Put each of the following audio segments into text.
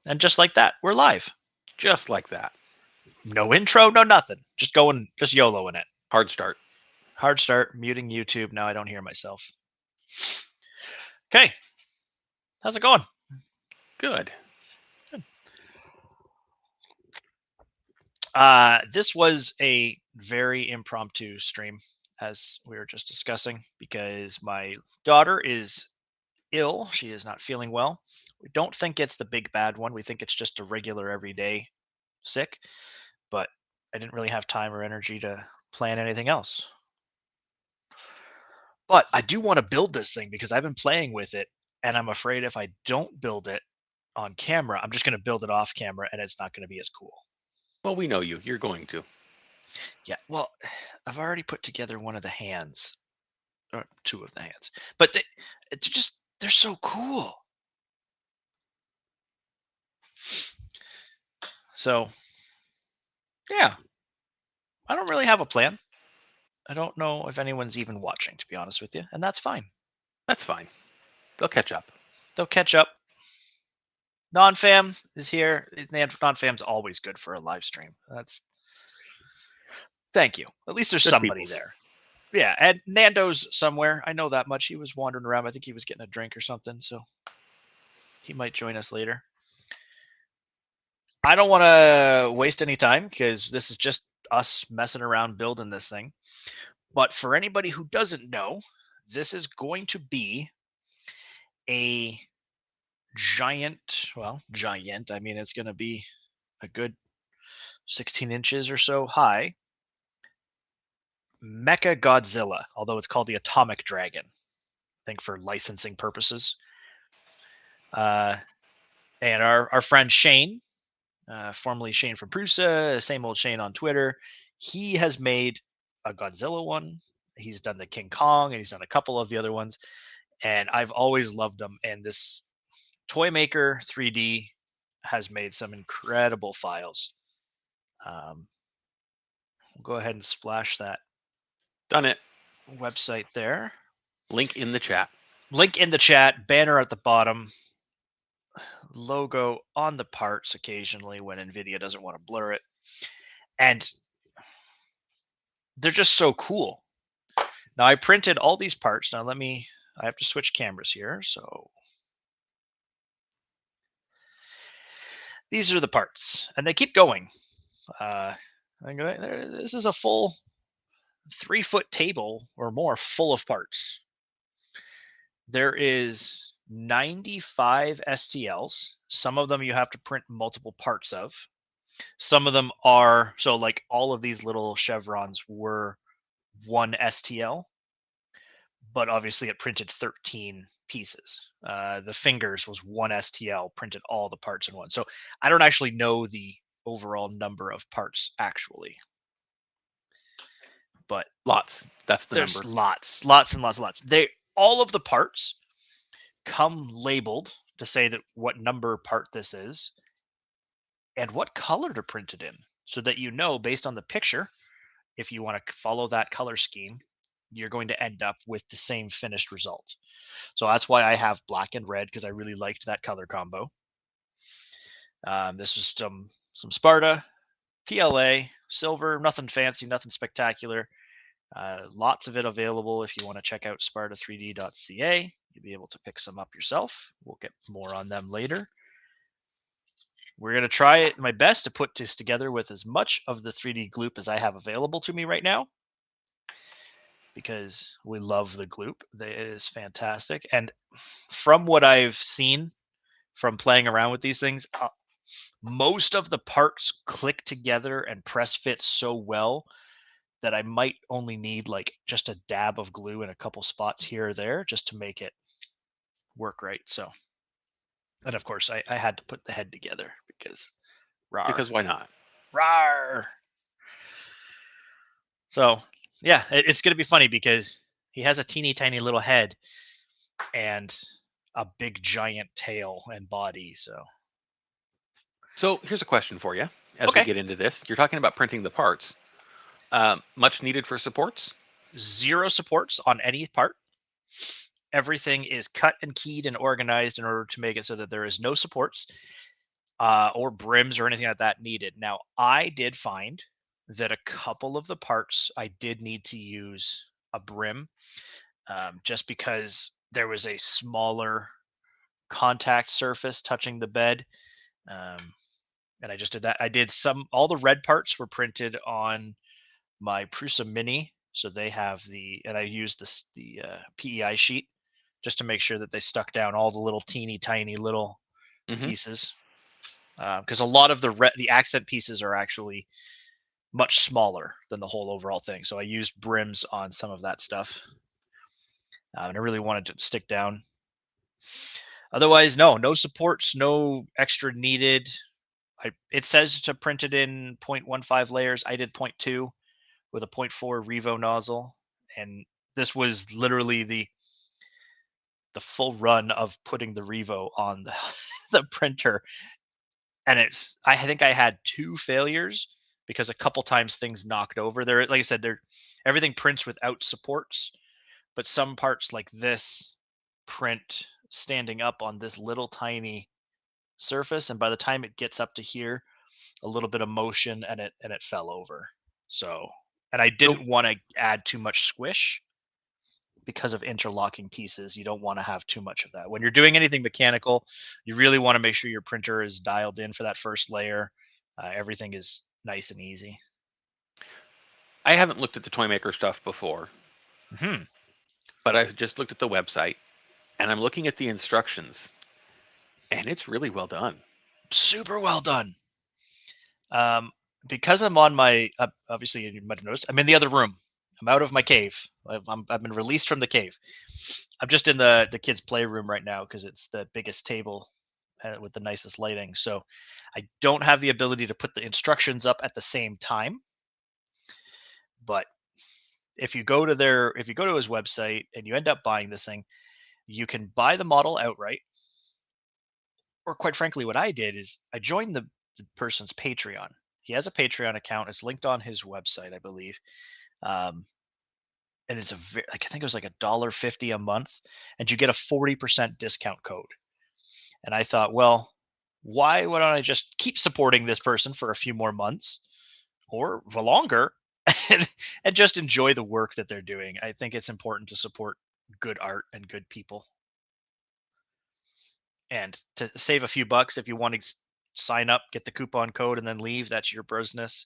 And just like that, we're live. Just like that. No intro, no nothing. Just going, just YOLOing it. Hard start. Hard start, muting YouTube. Now I don't hear myself. Okay. How's it going? Good. This was a very impromptu stream, as we were just discussing, because my daughter is ill. She is not feeling well. We don't think it's the big bad one. We think it's just a regular everyday sick, but I didn't really have time or energy to plan anything else. But I do want to build this thing because I've been playing with it, and I'm afraid if I don't build it on camera, I'm just going to build it off camera and it's not going to be as cool. Well, we know you. You're going to. Yeah, well, I've already put together one of the hands, or two of the hands, but they're so cool. So, yeah, I don't really have a plan. I don't know if anyone's even watching, to be honest with you, and that's fine. That's fine. They'll catch up. They'll catch up. Non-fam is here. Non-fam's always good for a live stream. Thank you. At least there's Good somebody peoples. there. Yeah, and Nando's somewhere. I know that much. He was wandering around. I think he was getting a drink or something, so he might join us later. I don't want to waste any time because this is just us messing around building this thing. But for anybody who doesn't know, this is going to be a giant, I mean, it's going to be a good 16 inches or so high Mecha Godzilla, although it's called the Atomic Dragon, I think for licensing purposes. And our friend Shane, formerly Shane from Prusa, same old Shane on Twitter, he has made a Godzilla one. He's done the King Kong, and he's done a couple of the other ones. And I've always loved them. And this Toymakr3d has made some incredible files. We'll go ahead and splash that. Done it. Website there. Link in the chat. Link in the chat. Banner at the bottom. Logo on the parts occasionally when NVIDIA doesn't want to blur it. And they're just so cool. Now I printed all these parts. Now I have to switch cameras here. So these are the parts, and they keep going. This is a full 3-foot table or more full of parts. There is 95 STLs. Some of them you have to print multiple parts of. Some of them are, so like all of these little chevrons were one STL, but obviously it printed 13 pieces. The fingers was one STL, printed all the parts in one. So I don't actually know the overall number of parts actually, but Lots. That's the there's number. lots and lots. All of the parts come labeled to say that what number part this is and what color to print it in, so that you know based on the picture, if you want to follow that color scheme, you're going to end up with the same finished result. So that's why I have black and red, because I really liked that color combo. This is some Sparta, PLA, silver, nothing fancy, nothing spectacular. Lots of it available if you want to check out sparta3d.ca. You'll be able to pick some up yourself. We'll get more on them later. We're going to try my best to put this together with as much of the 3D gloop as I have available to me right now, because we love the gloop. It is fantastic. And from what I've seen from playing around with these things, most of the parts click together and press fit so well that I might only need like just a dab of glue in a couple spots here or there just to make it work right. So, and of course I had to put the head together because rawr. Because why not? Rawr. So yeah, it's going to be funny because he has a teeny tiny little head and a big giant tail and body. So here's a question for you as we get into this. You're talking about printing the parts. Much needed for supports? 0 supports on any part. Everything is cut and keyed and organized in order to make it so that there is no supports. or brims or anything like that needed. Now, I did find that a couple of the parts I did need to use a brim, just because there was a smaller contact surface touching the bed. Um, and I just did that. I did all the red parts were printed on my Prusa Mini. So they have and I used the PEI sheet just to make sure that they stuck down all the little teeny tiny little pieces. Because a lot of the accent pieces are actually much smaller than the whole overall thing. So I used brims on some of that stuff. And I really wanted to stick down. Otherwise, no supports, no extra needed. It says to print it in 0.15 layers. I did 0.2 with a 0.4 Revo nozzle. And this was literally the full run of putting the Revo on the printer. And I think I had 2 failures because a couple times things knocked over. There, like I said, everything prints without supports, but some parts like this print standing up on this little tiny surface, and by the time it gets up to here, a little bit of motion and it fell over. So, and I didn't want to add too much squish because of interlocking pieces. You don't want to have too much of that. When you're doing anything mechanical, you really want to make sure your printer is dialed in for that first layer. Everything is nice and easy. I haven't looked at the Toymaker stuff before, but I've just looked at the website, and I'm looking at the instructions, and it's really well done. Super well done. Because I'm on my, obviously you might have noticed, I'm in the other room. I'm out of my cave. I've been released from the cave. I'm just in the kids' playroom right now because it's the biggest table with the nicest lighting. So I don't have the ability to put the instructions up at the same time. But if you go to his website and you end up buying this thing, you can buy the model outright. Or quite frankly, what I did is I joined the person's Patreon. He has a Patreon account. It's linked on his website, I believe. And it's I think it was like $1.50 a month, and you get a 40% discount code. And I thought, well, why wouldn't I just keep supporting this person for a few more months or longer and just enjoy the work that they're doing? I think it's important to support good art and good people. And to save a few bucks, if you want to sign up, get the coupon code, and then leave, that's your business.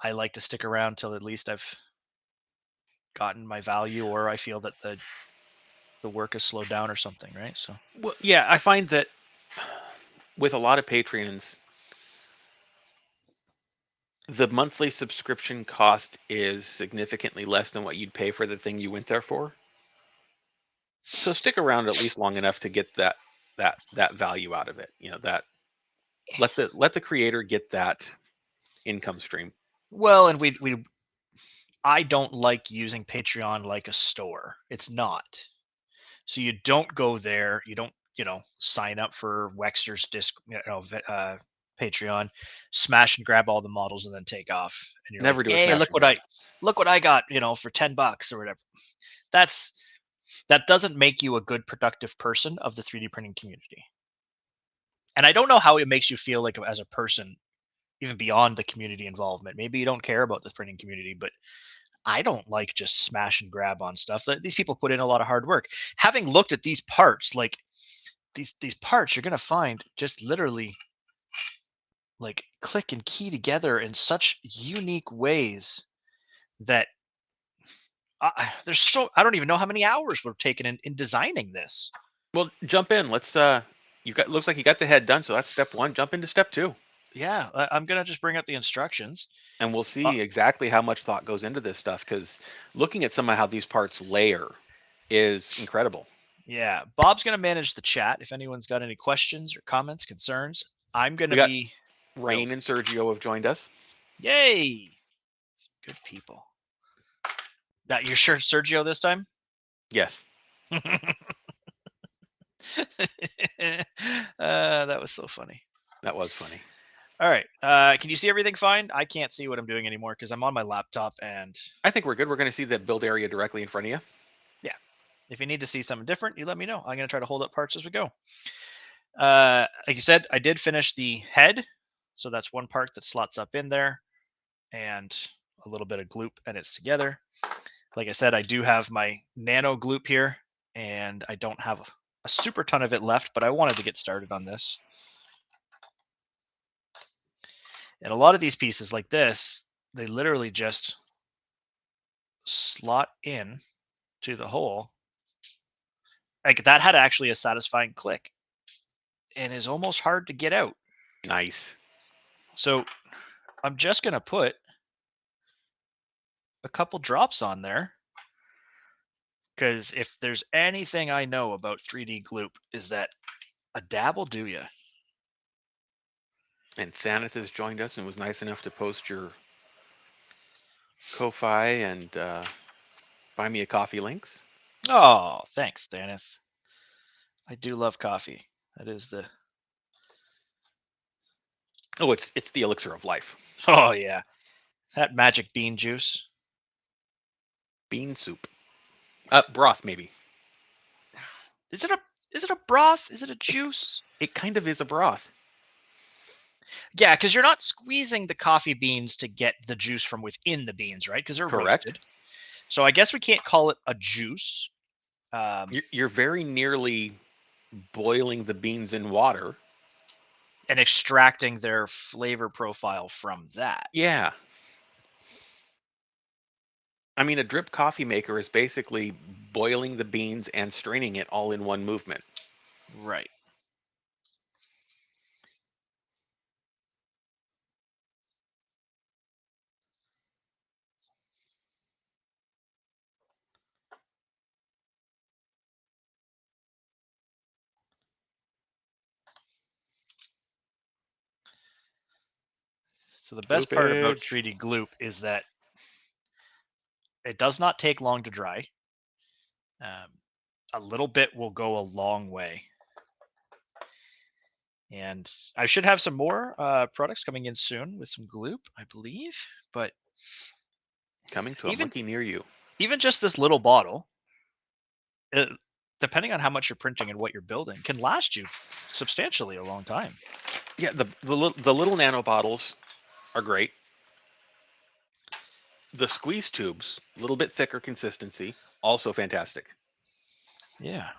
I like to stick around till at least I've gotten my value, or I feel that the work has slowed down or something, right? So, well, yeah, I find that with a lot of Patreons, the monthly subscription cost is significantly less than what you'd pay for the thing you went there for. So stick around at least long enough to get that value out of it. You know, that let the creator get that income stream. well, and I don't like using Patreon like a store. It's not. So you don't go there. You don't, sign up for Wexter's Patreon, smash and grab all the models and then take off. And you're Never like, do a hey, smash and grab. look what I got, for $10 or whatever. That doesn't make you a good, productive person of the 3D printing community. And I don't know how it makes you feel like as a person, even beyond the community involvement. Maybe you don't care about the printing community, but I don't like just smash and grab on stuff. These people put in a lot of hard work. Having looked at these parts, like these parts, you're gonna find just literally like click and key together in such unique ways that I don't even know how many hours were taken in designing this. Well, jump in. Let's looks like you got the head done, so that's step 1. Jump into step 2. Yeah, I'm gonna just bring up the instructions. And we'll see exactly how much thought goes into this stuff, because looking at some of how these parts layer is incredible. Yeah, Bob's going to manage the chat. If anyone's got any questions or comments, concerns, I'm going to be. Rain and Sergio have joined us. Yay! Good people. That you're sure Sergio this time? Yes. That was so funny. That was funny. All right. Can you see everything fine? I can't see what I'm doing anymore because I'm on my laptop and. I think we're good. We're going to see the build area directly in front of you. Yeah. If you need to see something different, you let me know. I'm going to try to hold up parts as we go. Like you said, I did finish the head. So that's one part that slots up in there and a little bit of gloop and it's together. Like I said, I do have my nano gloop here and I don't have a super ton of it left, but I wanted to get started on this. And a lot of these pieces like this, they literally just slot in to the hole. Like that had actually a satisfying click and is almost hard to get out. Nice. So I'm just going to put a couple drops on there because if there's anything I know about 3D gloop is that a dab will do you. And Thaneth has joined us and was nice enough to post your Ko-Fi and buy me a coffee links. Oh, thanks, Dennis. I do love coffee. That is the Oh, it's the elixir of life. oh yeah, that magic bean juice. Bean soup. Broth maybe. Is it a broth? Is it a juice? It kind of is a broth. Yeah, because you're not squeezing the coffee beans to get the juice from within the beans, right? Because they're Correct. roasted. So I guess we can't call it a juice. You're very nearly boiling the beans in water. And extracting their flavor profile from that. Yeah. I mean, a drip coffee maker is basically boiling the beans and straining it all in one movement. Right. So the best part about Gloopage. 3D gloop is that it does not take long to dry. A little bit will go a long way. And I should have some more products coming in soon with some gloop, I believe. But Coming to a monkey near you. Even just this little bottle, depending on how much you're printing and what you're building, can last you substantially a long time. Yeah, the little nano bottles are great. The squeeze tubes, a little bit thicker consistency, also fantastic. Yeah.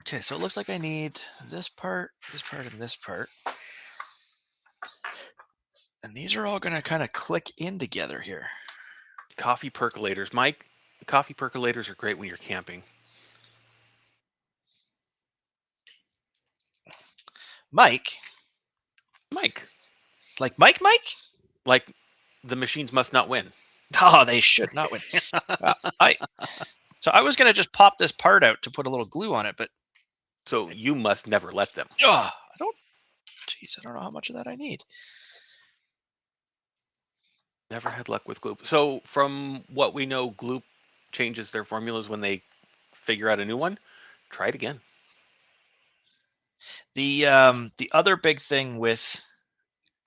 Okay, so it looks like I need this part, and this part. And these are all going to kind of click in together here. Coffee percolators. Mike, coffee percolators are great when you're camping. Mike? Like Mike? Like the machines must not win. Oh, they should not win. So I was going to just pop this part out to put a little glue on it, but... So you must never let them. I don't know how much of that I need. Never had luck with Gloop. So from what we know, Gloop changes their formulas when they figure out a new one. Try it again. The other big thing with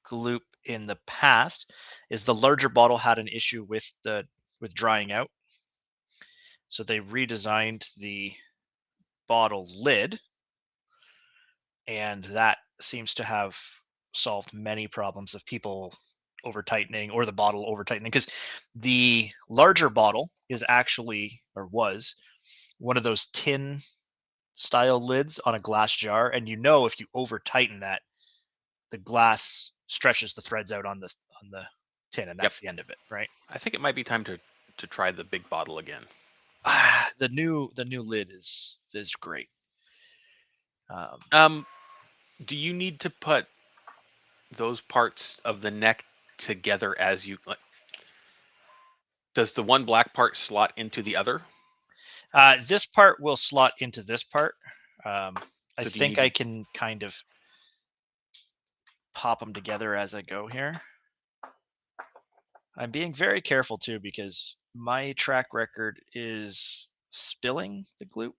gloop in the past is the larger bottle had an issue with drying out. So they redesigned the bottle lid, and that seems to have solved many problems of people over tightening or the bottle over tightening, because the larger bottle is actually, or was, one of those tin style lids on a glass jar, and if you over tighten that, the glass stretches the threads out on the tin, and that's the end of it, right? I think it might be time to try the big bottle again. The new lid is great. Do you need to put those parts of the neck together as you like? Does the one black part slot into the other? This part will slot into this part. I think I can kind of pop them together as I go here. I'm being very careful too, because my track record is spilling the gloop.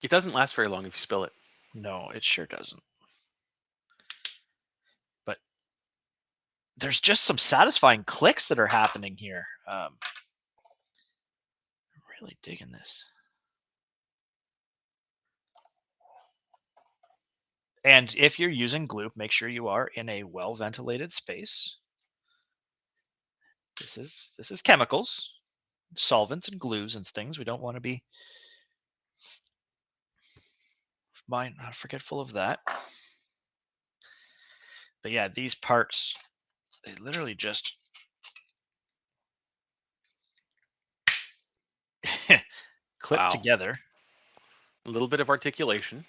It doesn't last very long if you spill it. No, it sure doesn't. But there's just some satisfying clicks that are happening here. I'm really digging this. And if you're using glue, make sure you are in a well-ventilated space. This is chemicals, solvents and glues and things. We don't want to be forgetful of that. But yeah, these parts, they literally just clip Wow. together. A little bit of articulation.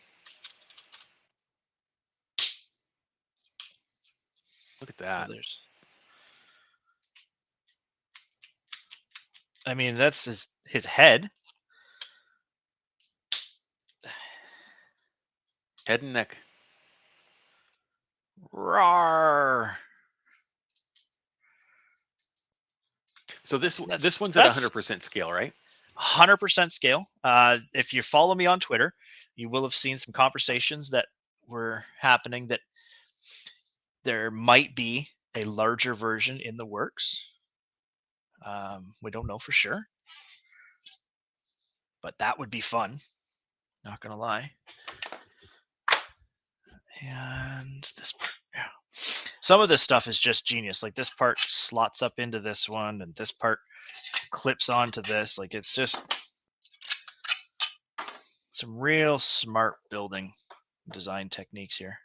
Look at So that. I mean, that's his head. Head and neck. Rawr. So this one's at 100% scale, right? 100% scale. If you follow me on Twitter, you will have seen some conversations that were happening that there might be a larger version in the works. We don't know for sure, but that would be fun. Not gonna lie. And this part, yeah. Some of this stuff is just genius. Like this part slots up into this one, and this part clips onto this. Like it's just some real smart building design techniques here.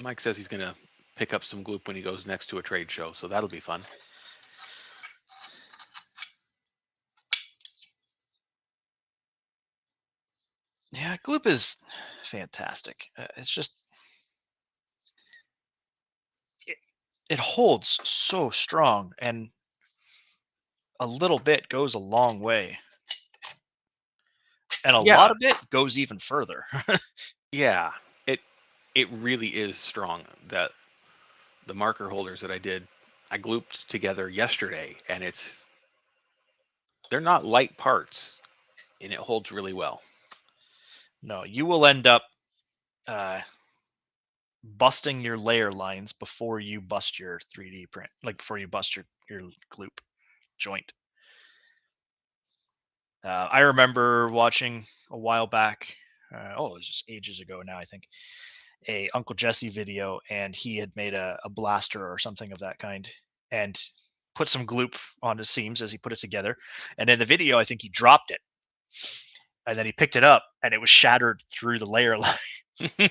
Mike says he's going to pick up some gloop when he goes next to a trade show, so that'll be fun. Yeah, gloop is fantastic. It's just it holds so strong, and a little bit goes a long way, and a lot of it goes even further. Yeah, it really is strong. That the marker holders that I glooped together yesterday, and they're not light parts, and it holds really well. No, you will end up busting your layer lines before you bust your 3D print, like before you bust your gloop joint. I remember watching a while back, it was just ages ago now, I think, a Uncle Jesse video, and he had made a blaster or something of that kind, and put some gloop on his seams as he put it together. And in the video, I think he dropped it, and then he picked it up, and it was shattered through the layer line.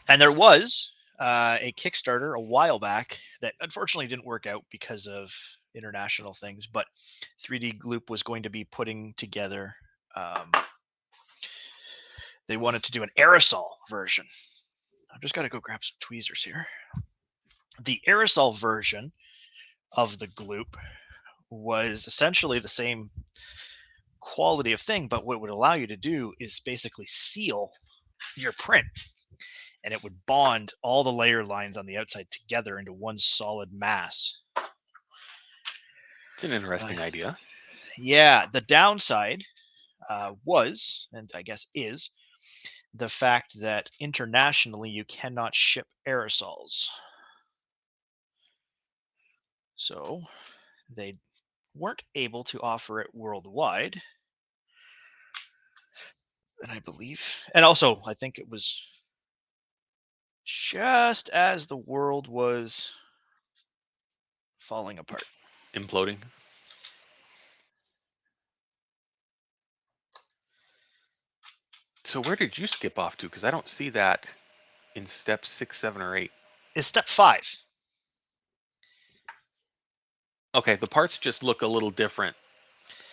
And there was a Kickstarter a while back that unfortunately didn't work out because of international things, but 3D Gloop was going to be putting together. They wanted to do an aerosol version. I've just got to go grab some tweezers here. The aerosol version of the Gloop was essentially the same quality of thing, but what it would allow you to do is basically seal your print, and it would bond all the layer lines on the outside together into one solid mass. It's an interesting idea. Yeah, the downside was, and I guess is, the fact that internationally you cannot ship aerosols. So they weren't able to offer it worldwide. And I believe, and also I think it was just as the world was falling apart. Imploding. So where did you skip off to? Because I don't see that in steps 6, 7, or 8. It's step 5. Okay, the parts just look a little different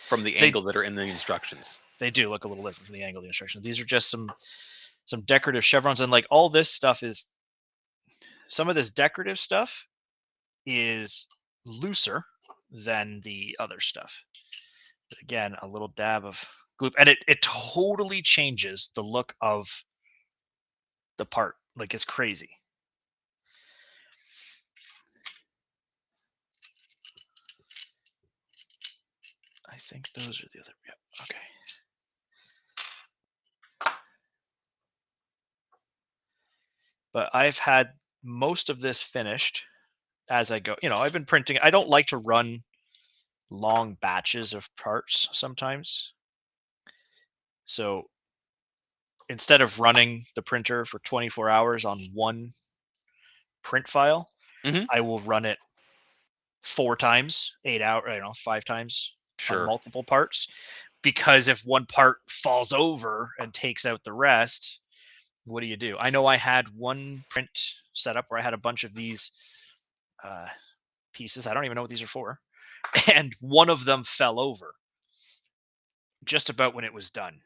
from the angle that are in the instructions. They do look a little different from the angle of the instructions. These are just some decorative chevrons, and like all this stuff is, some of this decorative stuff is looser than the other stuff. But again, a little dab of gloop, and it totally changes the look of the part. Like it's crazy. I think those are the other. Yeah. Okay. But I've had most of this finished as I go. I've been printing. I don't like to run long batches of parts sometimes. So instead of running the printer for 24 hours on one print file, Mm-hmm. I will run it 4 times, 8 hours, 5 times on Sure. multiple parts. Because if one part falls over and takes out the rest, what do? I know I had one print setup where I had a bunch of these uh, pieces. I don't even know what these are for. And one of them fell over just about when it was done.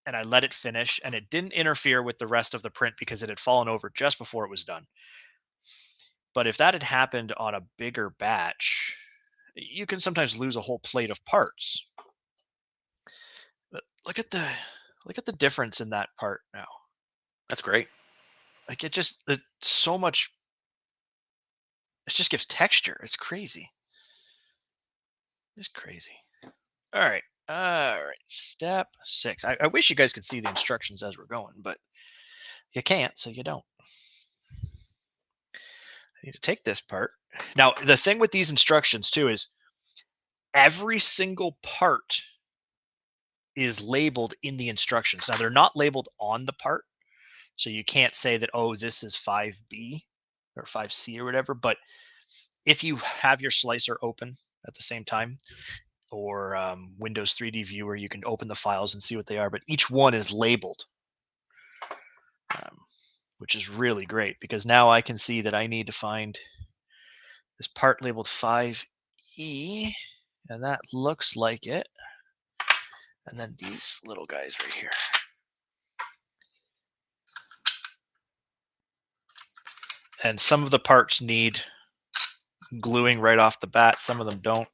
And I let it finish, and it didn't interfere with the rest of the print because it had fallen over just before it was done. But if that had happened on a bigger batch, you can sometimes lose a whole plate of parts. But look at the difference in that part now. That's great. Like it's so much. It just gives texture. It's crazy. It's crazy. All right. Step 6. I wish you guys could see the instructions as we're going, but you can't, so you don't. I need to take this part. Now, the thing with these instructions too is every single part is labeled in the instructions. Now, they're not labeled on the part, so you can't say that, oh, this is 5B or 5C or whatever. But if you have your slicer open at the same time, or Windows 3D Viewer, you can open the files and see what they are. But each one is labeled, which is really great because now I can see that I need to find this part labeled 5E, and that looks like it. And then these little guys right here. And some of the parts need gluing right off the bat. Some of them don't.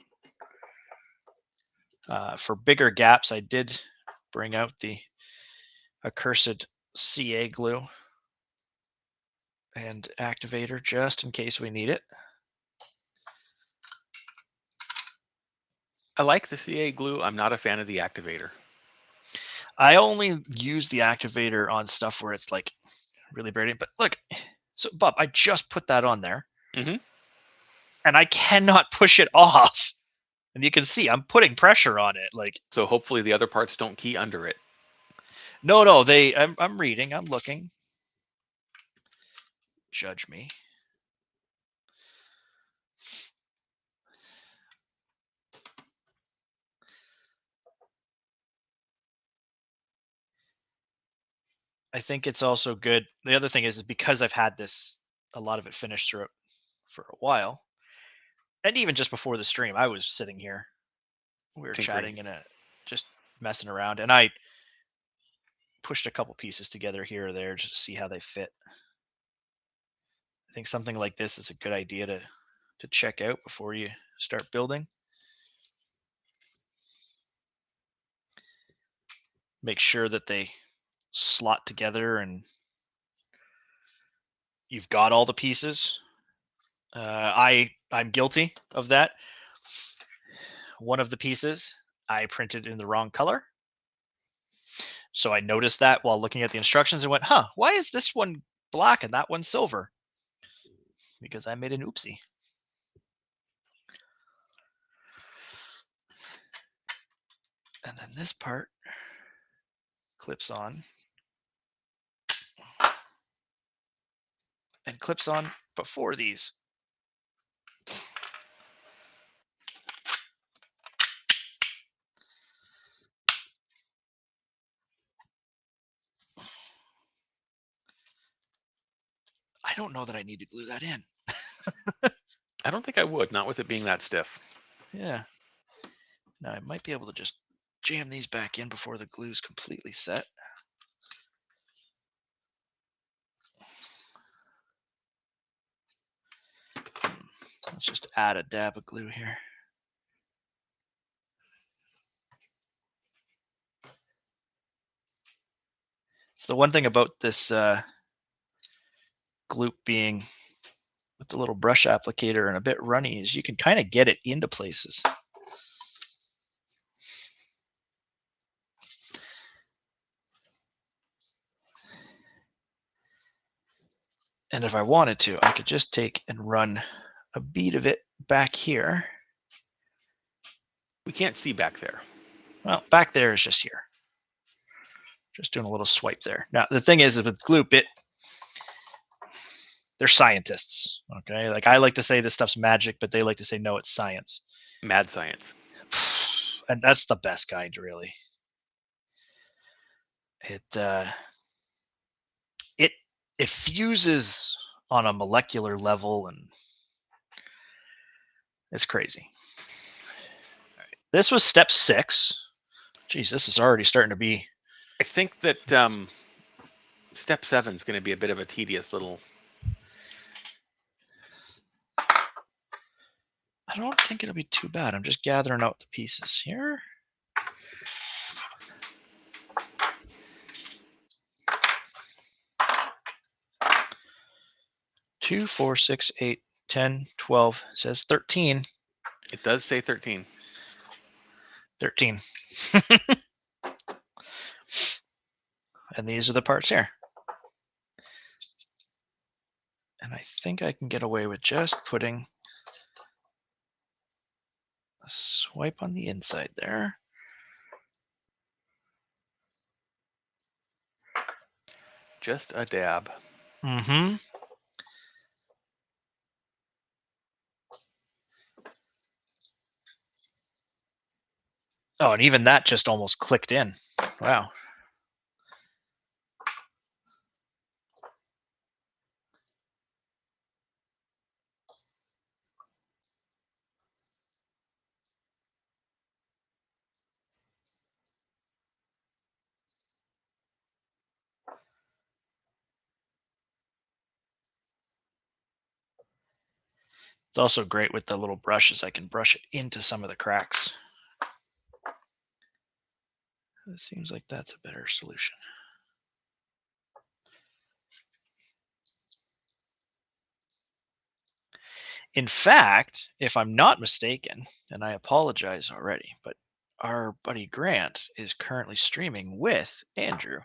For bigger gaps, I did bring out the accursed CA glue and activator just in case we need it. I like the CA glue. I'm not a fan of the activator. I only use the activator on stuff where it's like really buried in. But look, so Bob, I just put that on there, Mm-hmm. and I cannot push it off. And you can see I'm putting pressure on it. Like, So hopefully the other parts don't key under it. no, I'm reading, I'm looking. Judge me. I think it's also good. The other thing is because I've had a lot of it finished through it for a while, and even just before the stream, I was sitting here, we were Tinkering. chatting and just messing around, and I pushed a couple pieces together here or there just to see how they fit. I think something like this is a good idea to check out before you start building. Make sure that they slot together and you've got all the pieces. I'm guilty of that. One of the pieces I printed in the wrong color. So I noticed that while looking at the instructions and went, huh, why is this one black and that one silver? Because I made an oopsie. And then this part clips on and clips on before these. I don't know that I need to glue that in. I don't think I would, not with it being that stiff. Yeah. Now I might be able to just jam these back in before the glue's completely set. Let's just add a dab of glue here. So the one thing about this glue being with the little brush applicator and a bit runny is you can kind of get it into places. And if I wanted to, I could just take and run a bead of it back here. We can't see back there. Well, back there is just here. Just doing a little swipe there. Now, the thing is with Gloop, they're scientists, okay? Like, I like to say this stuff's magic, but they like to say, no, it's science. Mad science. And that's the best kind, really. It fuses on a molecular level, and it's crazy. All right. This was step 6. Geez, this is already starting to be... I think that step 7 is going to be a bit of a tedious little... I don't think it'll be too bad. I'm just gathering out the pieces here. Two, 4, 6, 8, 10, 12. It says 13. It does say 13. 13. And these are the parts here. And I think I can get away with just putting a swipe on the inside there. Just a dab. Mm-hmm. Oh, and even that just almost clicked in. Wow. It's also great with the little brushes. I can brush it into some of the cracks. It seems like that's a better solution. In fact, if I'm not mistaken, and I apologize already, but our buddy Grant is currently streaming with Andrew.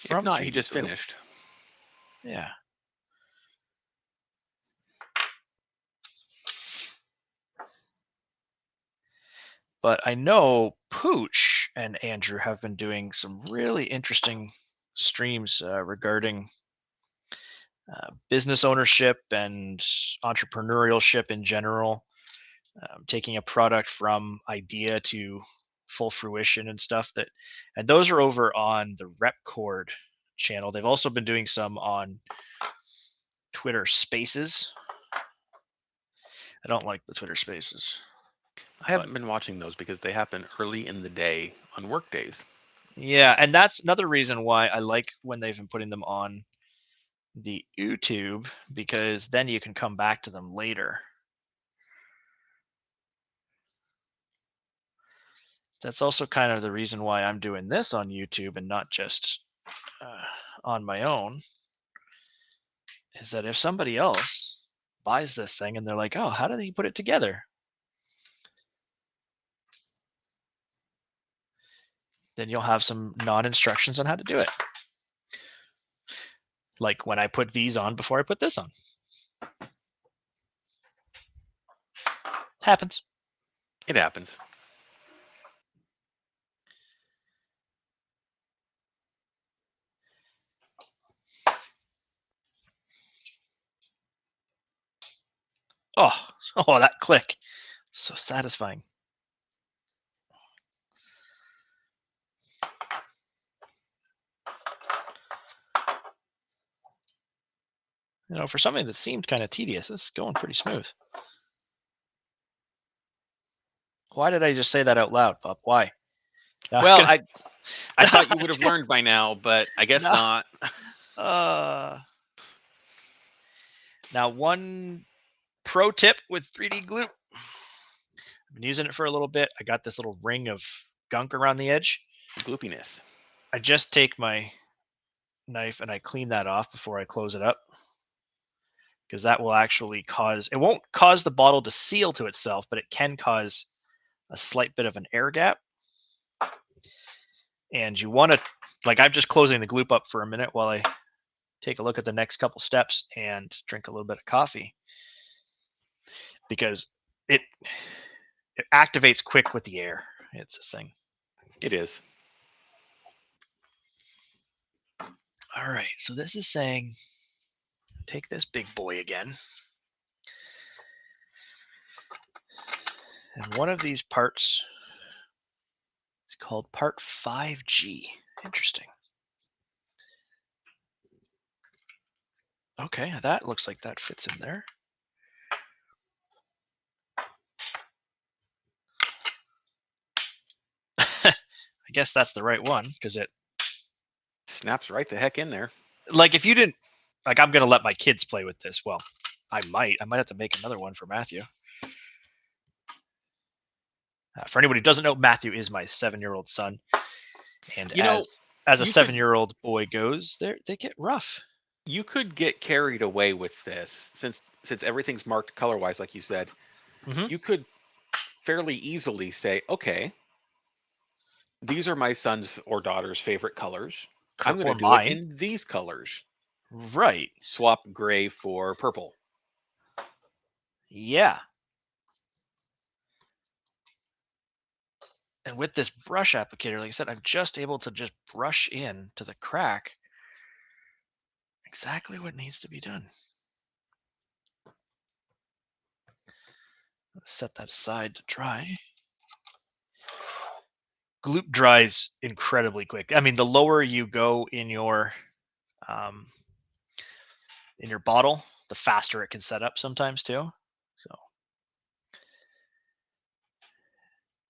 If not, 3D he just Gloop. finished. Yeah. But I know Pooch and Andrew have been doing some really interesting streams regarding business ownership and entrepreneurship in general, taking a product from idea to full fruition and stuff. And those are over on the Repcord channel. They've also been doing some on Twitter Spaces. I don't like the Twitter Spaces. I haven't been watching those because they happen early in the day on work days. Yeah, and that's another reason why I like when they've been putting them on the YouTube, because then you can come back to them later. That's also kind of the reason why I'm doing this on YouTube and not just on my own, is that if somebody else buys this thing and they're like, oh, how did he put it together? Then you'll have some non-instructions on how to do it. Like when I put these on before I put this on. Happens. It happens. Oh, that click. So satisfying. You know, for something that seemed kind of tedious, this is going pretty smooth. Why did I just say that out loud, Pup? Why? Now, well, I thought you would have learned by now, but I guess not. Now, one pro tip with 3D Gloop. I've been using it for a little bit. I got this little ring of gunk around the edge. Gloopiness. I just take my knife and I clean that off before I close it up, because that will actually cause, it won't cause the bottle to seal to itself, but it can cause a slight bit of an air gap. And you want to, like, I'm just closing the Gloop up for a minute while I take a look at the next couple steps and drink a little bit of coffee, because it activates quick with the air. It's a thing. It is. All right, so this is saying, take this big boy again. And one of these parts is called part 5G. Interesting. Okay, that looks like that fits in there. I guess that's the right one, because it snaps right the heck in there. Like, if you didn't, like, I'm gonna let my kids play with this. Well, I might have to make another one for Matthew. For anybody who doesn't know, Matthew is my 7-year-old son, and as a 7-year-old boy goes, they get rough. You could get carried away with this since everything's marked color-wise, like you said. Mm-hmm. You could fairly easily say, okay, these are my son's or daughter's favorite colors. I'm going to do it in these colors. Right. Swap gray for purple. Yeah. And with this brush applicator, like I said, I'm just able to just brush in to the crack exactly what needs to be done. Let's set that aside to dry. Gloop dries incredibly quick. I mean, the lower you go in your bottle, the faster it can set up sometimes too. So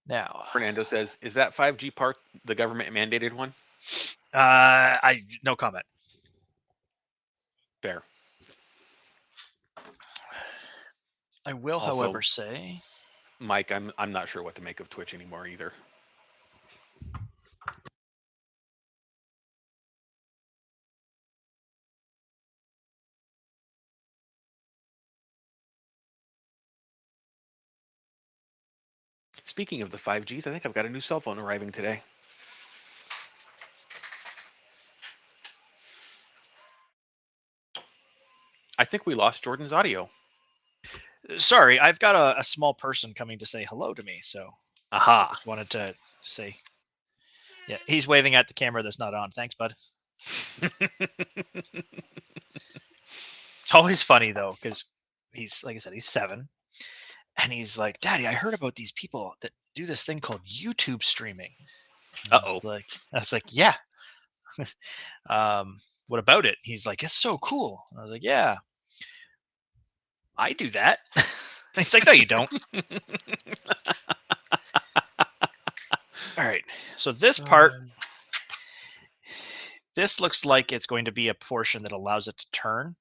now, Fernando says, "Is that 5G part the government mandated one?" I no comment. Fair. I will, Also, however, say, Mike, I'm not sure what to make of Twitch anymore either. Speaking of the 5Gs, I think I've got a new cell phone arriving today. I think we lost Jordan's audio. Sorry, I've got a small person coming to say hello to me, so aha. I just wanted to say, yeah, he's waving at the camera that's not on. Thanks, bud. It's always funny though, because he's, like I said, he's 7, and he's like, "Daddy, I heard about these people that do this thing called YouTube streaming." Uh-oh. I was like, yeah. What about it? He's like, it's so cool. I was like, yeah, I do that. He's like, no, you don't. All right. So this part, this looks like it's going to be a portion that allows it to turn.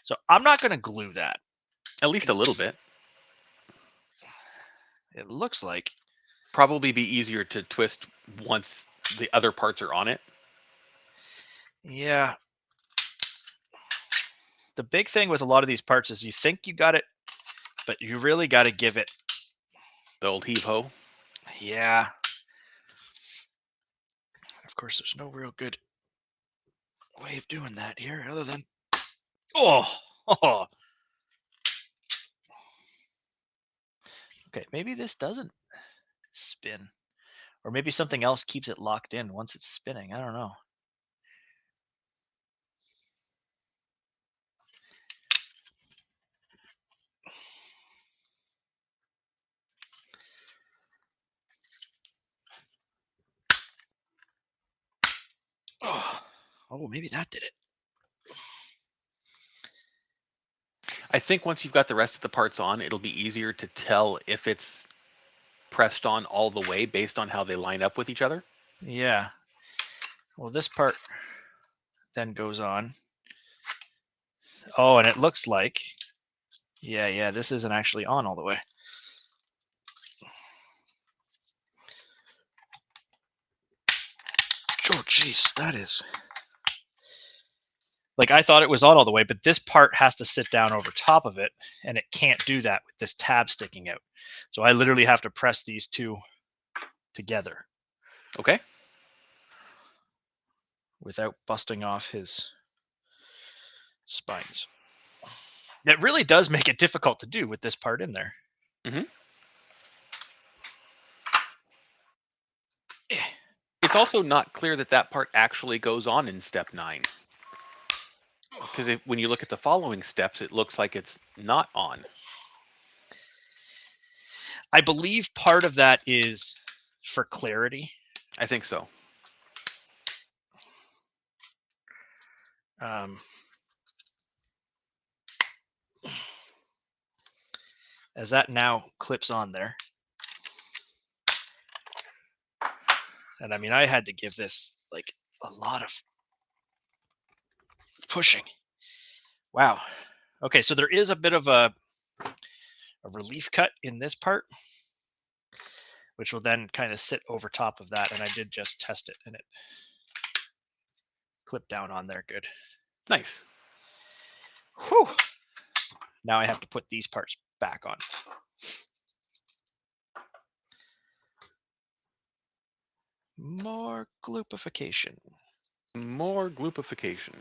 So I'm not going to glue that. At least a little bit. It looks like. Probably be easier to twist once the other parts are on it. Yeah. The big thing with a lot of these parts is you think you got it, but you really got to give it the old heave-ho. Yeah. Of course, there's no real good way of doing that here other than Okay, maybe this doesn't spin, or maybe something else keeps it locked in once it's spinning. I don't know. Oh, maybe that did it. I think once you've got the rest of the parts on, it'll be easier to tell if it's pressed on all the way based on how they line up with each other. Yeah. Well, this part then goes on. Oh, and it looks like, yeah, this isn't actually on all the way. Oh, jeez, that is. Like, I thought it was on all the way, but this part has to sit down over top of it, and it can't do that with this tab sticking out. So I literally have to press these two together. Okay. Without busting off his spines. It really does make it difficult to do with this part in there. Mm-hmm. It's also not clear that that part actually goes on in step 9. Because when you look at the following steps, it looks like it's not on. I believe part of that is for clarity. I think so. As that now clips on there. And I mean, I had to give this like a lot of pushing. Wow. Okay, so there is a bit of a relief cut in this part, which will then kind of sit over top of that. And I did just test it, and it clipped down on there good. Nice. Whew. Now I have to put these parts back on. More glupification. More glupification.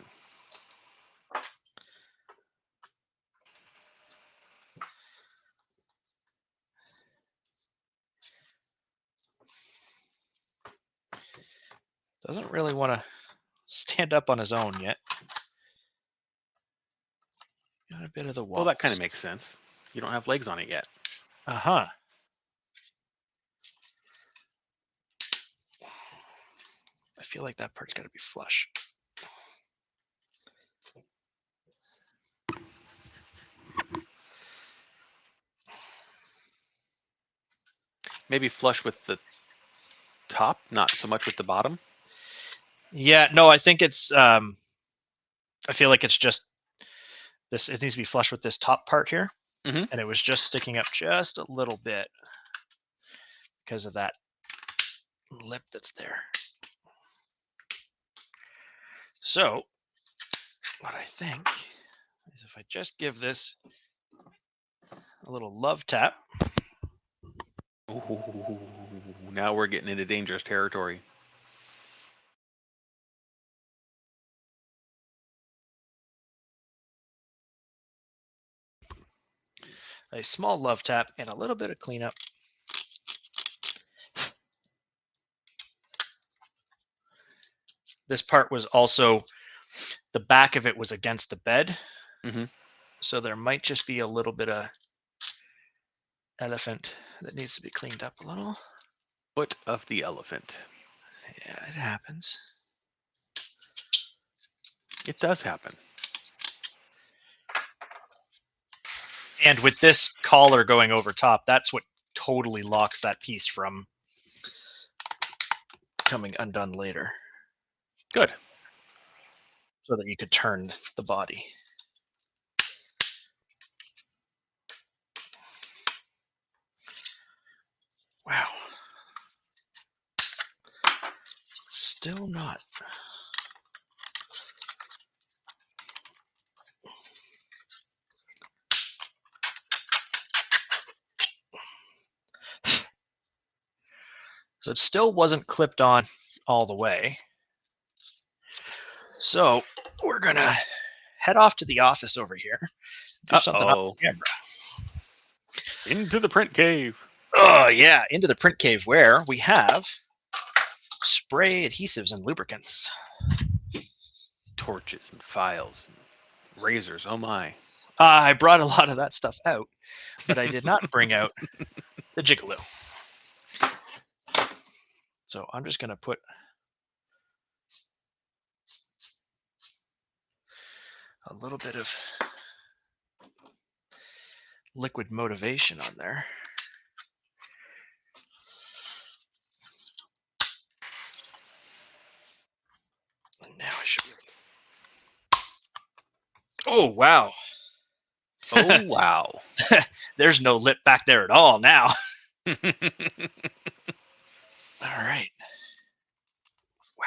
Doesn't really want to stand up on his own yet. Got a bit of the wall. Well, that kind of makes sense. You don't have legs on it yet. Uh-huh. I feel like that part's got to be flush. Maybe flush with the top, not so much with the bottom. Yeah, no, I think it's I feel like it's just this. It needs to be flush with this top part here. Mm-hmm. And it was just sticking up just a little bit because of that lip that's there. So what I think is if I just give this a little love tap. Ooh, now we're getting into dangerous territory. A small love tap and a little bit of cleanup. This part was also, the back of it was against the bed. Mm-hmm. So there might just be a little bit of elephant that needs to be cleaned up a little. Foot of the elephant. Yeah, it happens. It does happen. And with this collar going over top, that's what totally locks that piece from coming undone later. Good. So that you could turn the body. Wow. Still not. So it still wasn't clipped on all the way. So we're going to head off to the office over here. Do something on camera. Into the print cave. Oh, yeah. Into the print cave where we have spray, adhesives, and lubricants. Torches and files and razors. Oh, my. I brought a lot of that stuff out, but I did not bring out the Jigaloo. So I'm just going to put a little bit of liquid motivation on there. And now I should be able to... Oh, wow. Oh, wow. There's no lip back there at all now. All right. Wow.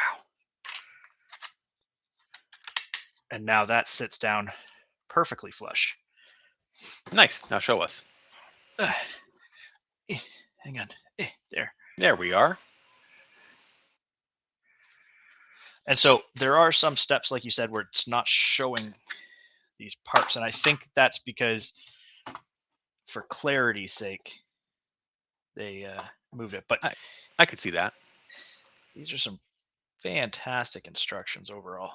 And now that sits down perfectly flush. Nice. Now show us. Hang on. There. There we are. And so there are some steps, like you said, where it's not showing these parts. And I think that's because, for clarity's sake, they moved it. But I could see that. These are some fantastic instructions overall.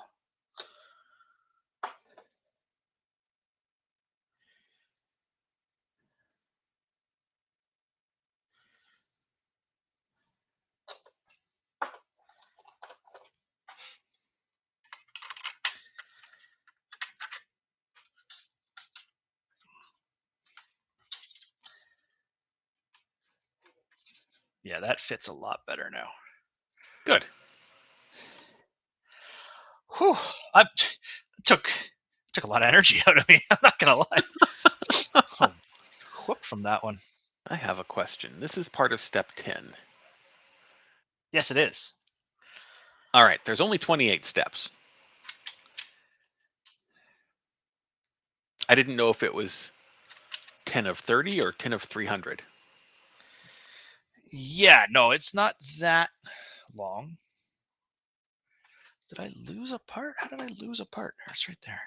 Yeah, that fits a lot better now. Good. Whew. I took a lot of energy out of me. I'm not gonna lie. Oh, whoop from that one. I have a question. This is part of step 10. Yes, it is. All right, there's only 28 steps. I didn't know if it was 10 of 30 or 10 of 300. Yeah, no, it's not that long. Did I lose a part? How did I lose a part? It's right there.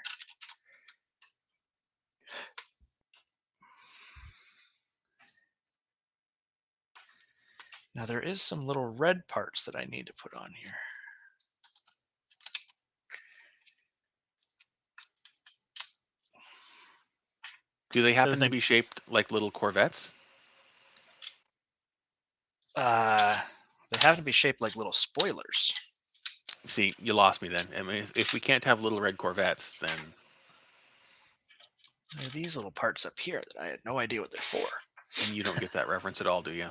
Now there is some little red parts that I need to put on here. Do they happen to be shaped like little Corvettes? They happen to be shaped like little spoilers. See, you lost me then. I mean, if we can't have little red Corvettes, then... There are these little parts up here that I had no idea what they're for. And you don't get that reference at all, do you?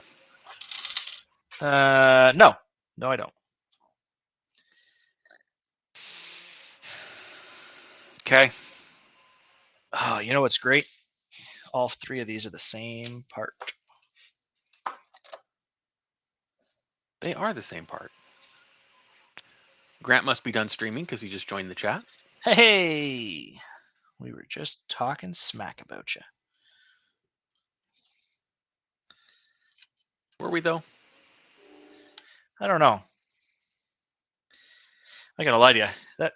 No. No, I don't. Okay. Oh, you know what's great? All three of these are the same part. They are the same part. Grant must be done streaming because he just joined the chat. Hey! We were just talking smack about you. Were we, though? I don't know. I gotta lie to you. That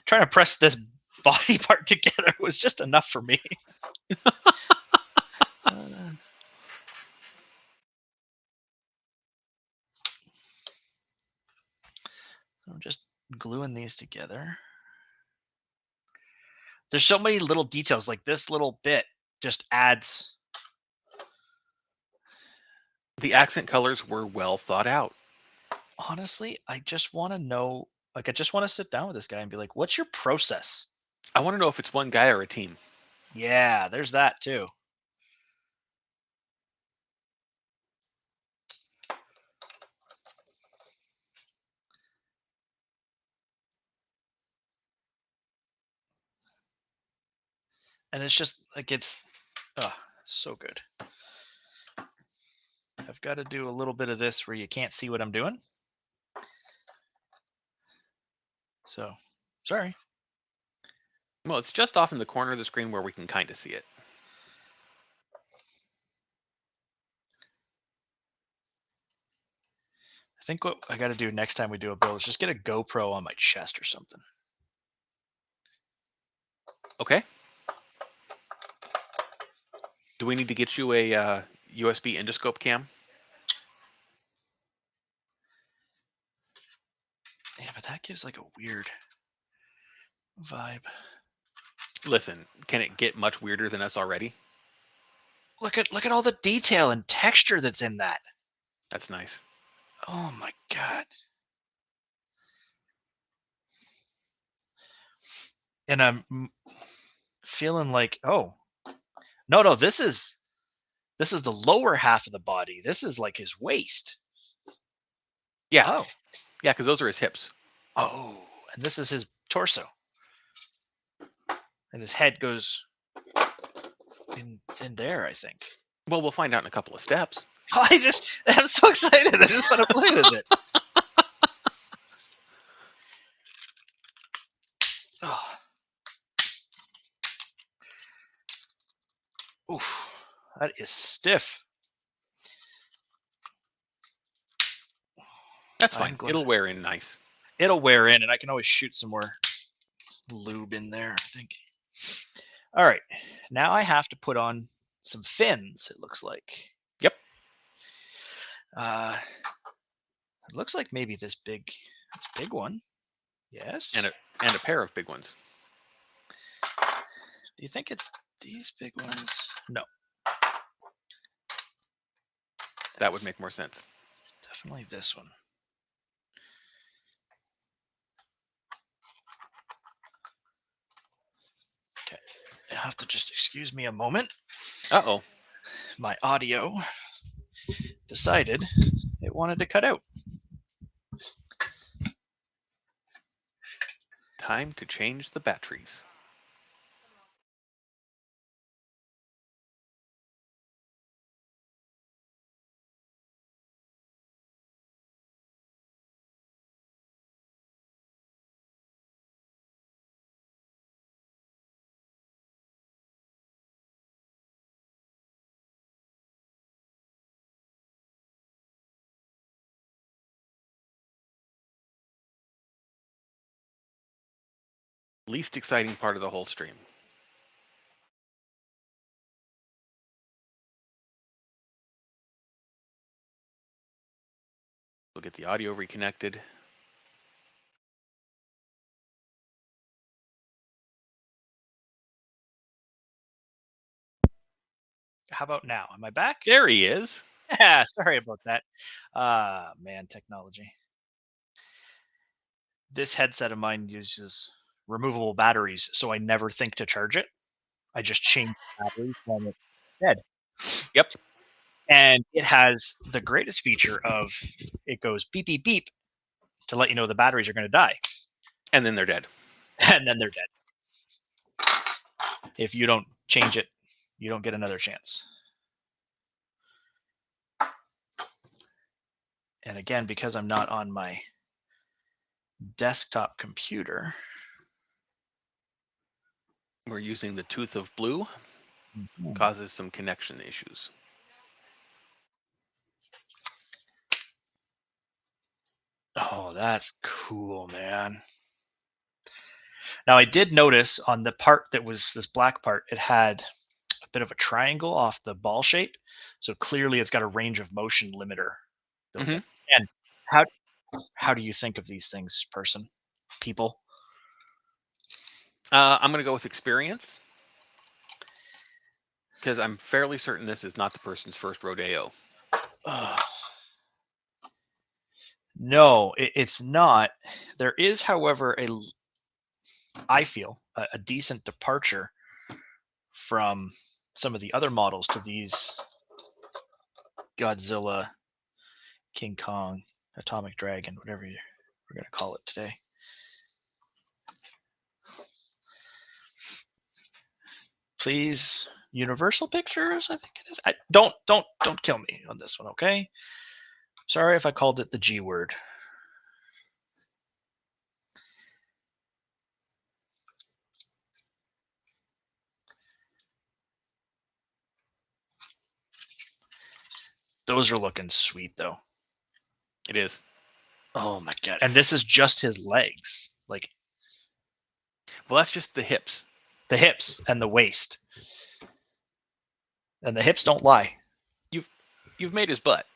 trying to press this body part together was just enough for me. I'm just gluing these together. There's so many little details, like this little bit just adds. The accent colors were well thought out. Honestly, I just want to know, like, I just want to sit down with this guy and be like, what's your process? I want to know if it's one guy or a team. Yeah, there's that too. And it's just like it's so good. I've got to do a little bit of this where you can't see what I'm doing. So, sorry. Well, it's just off in the corner of the screen where we can kind of see it. I think what I got to do next time we do a build is just get a GoPro on my chest or something. Okay. Do we need to get you a USB endoscope cam? Yeah, but that gives like a weird vibe. Listen, can it get much weirder than us already? Look at all the detail and texture that's in that. That's nice. Oh my god. And I'm feeling like, oh, no, this is the lower half of the body. This is like his waist. Yeah. Oh. Yeah, because those are his hips. Oh, and this is his torso. And his head goes in there, I think. Well, we'll find out in a couple of steps. I'm so excited. I just want to play with it. Oh. Oof, that is stiff. That's fine. It'll wear in nice. It'll wear in, and I can always shoot some more lube in there, I think. All right, now I have to put on some fins, it looks like. Yep. It looks like maybe this big one. Yes. And a pair of big ones. Do you think it's these big ones? No. That would make more sense. Definitely this one. Okay. You have to just excuse me a moment. Uh-oh. My audio decided it wanted to cut out. Time to change the batteries. Least exciting part of the whole stream. We'll get the audio reconnected. How about now? Am I back? There he is. Yeah, sorry about that. Man, technology. This headset of mine uses removable batteries, so I never think to charge it. I just change the batteries when it's dead. Yep. And it has the greatest feature of it goes beep, beep, beep to let you know the batteries are going to die. And then they're dead. And then they're dead. If you don't change it, you don't get another chance. And again, because I'm not on my desktop computer, We're using the tooth of blue. Causes some connection issues. Oh, that's cool, man. Now, I did notice on the part that was this black part, it had a bit of a triangle off the ball shape. So clearly it's got a range of motion limiter built in. And how do you think of these things, people? I'm going to go with experience, because I'm fairly certain this is not the person's first rodeo. No, it's not. There is, however, I feel a decent departure from some of the other models to these Godzilla, King Kong, Atomic Dragon, whatever we're going to call it today. Please, Universal Pictures, I think it is. Don't kill me on this one, okay? Sorry if I called it the G word. Those are looking sweet, though. It is. Oh my god! And this is just his legs, like. Well, that's just the hips. The hips and the waist, and the hips don't lie. You've made his butt.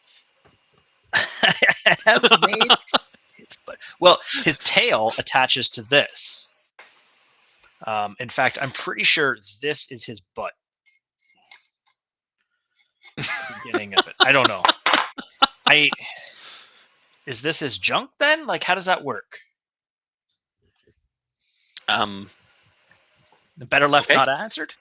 I have made his butt. Well, his tail attaches to this. In fact, I'm pretty sure this is his butt. Beginning of it. I don't know. Is this his junk then? Like, how does that work? Better left not answered.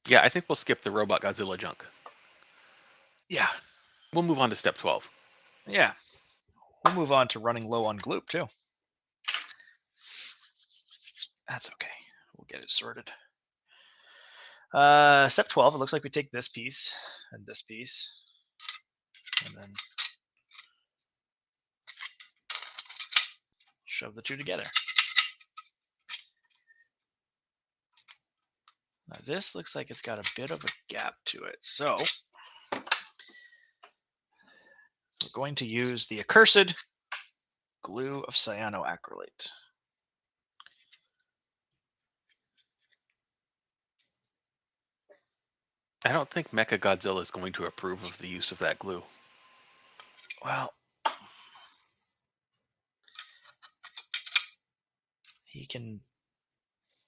Yeah, I think we'll skip the Robot Godzilla junk. Yeah. We'll move on to step 12. Yeah. We'll move on to running low on gloop too. That's okay. We'll get it sorted. Step 12, it looks like we take this piece and this piece, and then shove the two together. Now this looks like it's got a bit of a gap to it, so we're going to use the accursed glue of cyanoacrylate. I don't think Mechagodzilla is going to approve of the use of that glue. Well, he can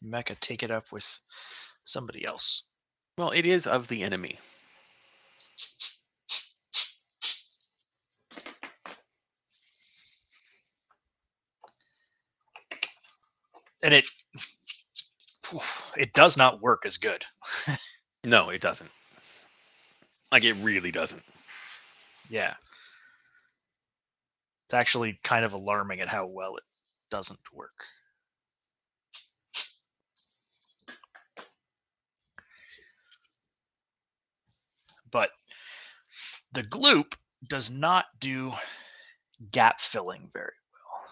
Mecha take it up with somebody else. Well, it is of the enemy. And it does not work as good. No, it doesn't. Like it really doesn't. Yeah. It's actually kind of alarming at how well it doesn't work. But the gloop does not do gap filling very well.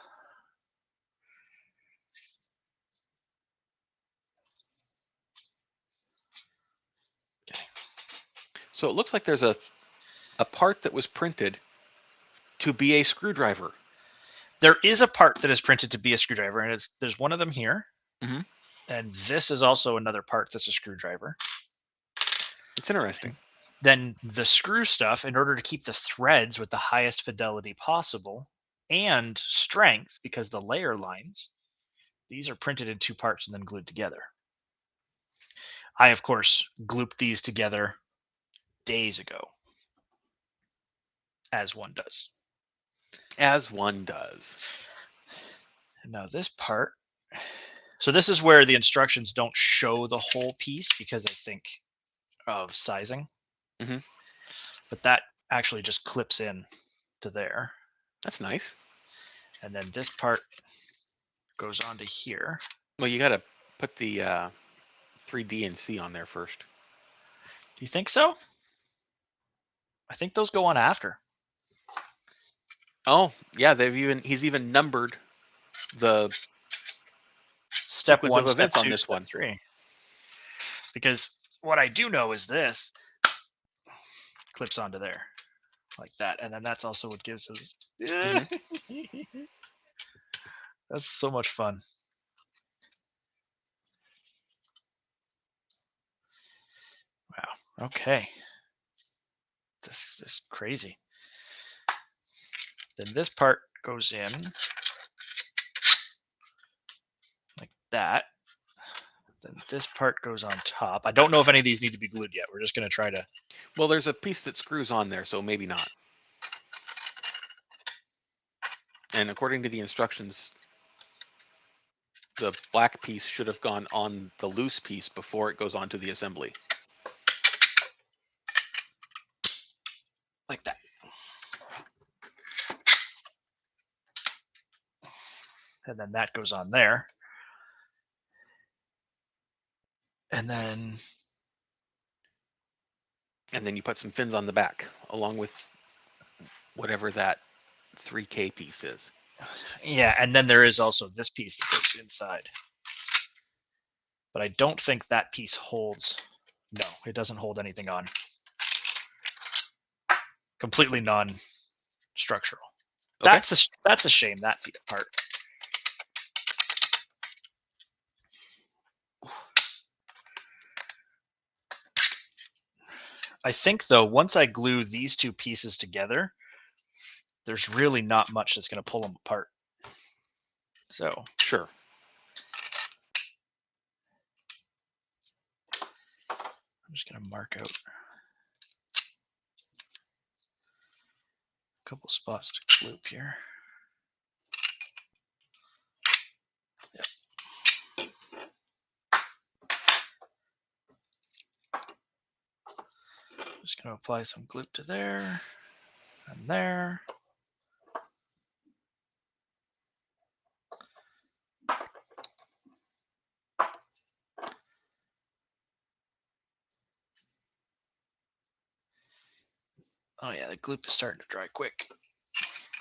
Okay. So it looks like there's a part that was printed to be a screwdriver. There is a part that is printed to be a screwdriver, and there's one of them here. Mm-hmm. And this is also another part that's a screwdriver. It's interesting. Then the screw stuff, in order to keep the threads with the highest fidelity possible and strength, because the layer lines, these are printed in two parts and then glued together. I, of course, glooped these together days ago, as one does. As one does. Now this part, so this is where the instructions don't show the whole piece because I think of sizing. Mm-hmm. But that actually just clips in to there. That's nice. And then this part goes onto here. Well, you got to put the 3D and C on there first. Do you think so? I think those go on after. Oh, yeah, he's even numbered the Step sequence 1, of step events on 2, this step one. 3. Because what I do know is this clips onto there like that. And then that's also what gives us. Mm-hmm. That's so much fun. Wow. Okay. This is crazy. Then this part goes in like that. Then this part goes on top. I don't know if any of these need to be glued yet. We're just going to try to. Well, there's a piece that screws on there, so maybe not. And according to the instructions, the black piece should have gone on the loose piece before it goes onto the assembly. Like that. And then that goes on there. And then you put some fins on the back, along with whatever that 3K piece is. Yeah, and then there is also this piece that goes inside. But I don't think that piece holds. No, it doesn't hold anything on. Completely non-structural. Okay. That's a shame, that part. I think, though, once I glue these two pieces together, there's really not much that's going to pull them apart. So sure. I'm just going to mark out a couple spots to gloop here. Yep. Just going to apply some gloop to there and there. Oh yeah, the gloop is starting to dry quick.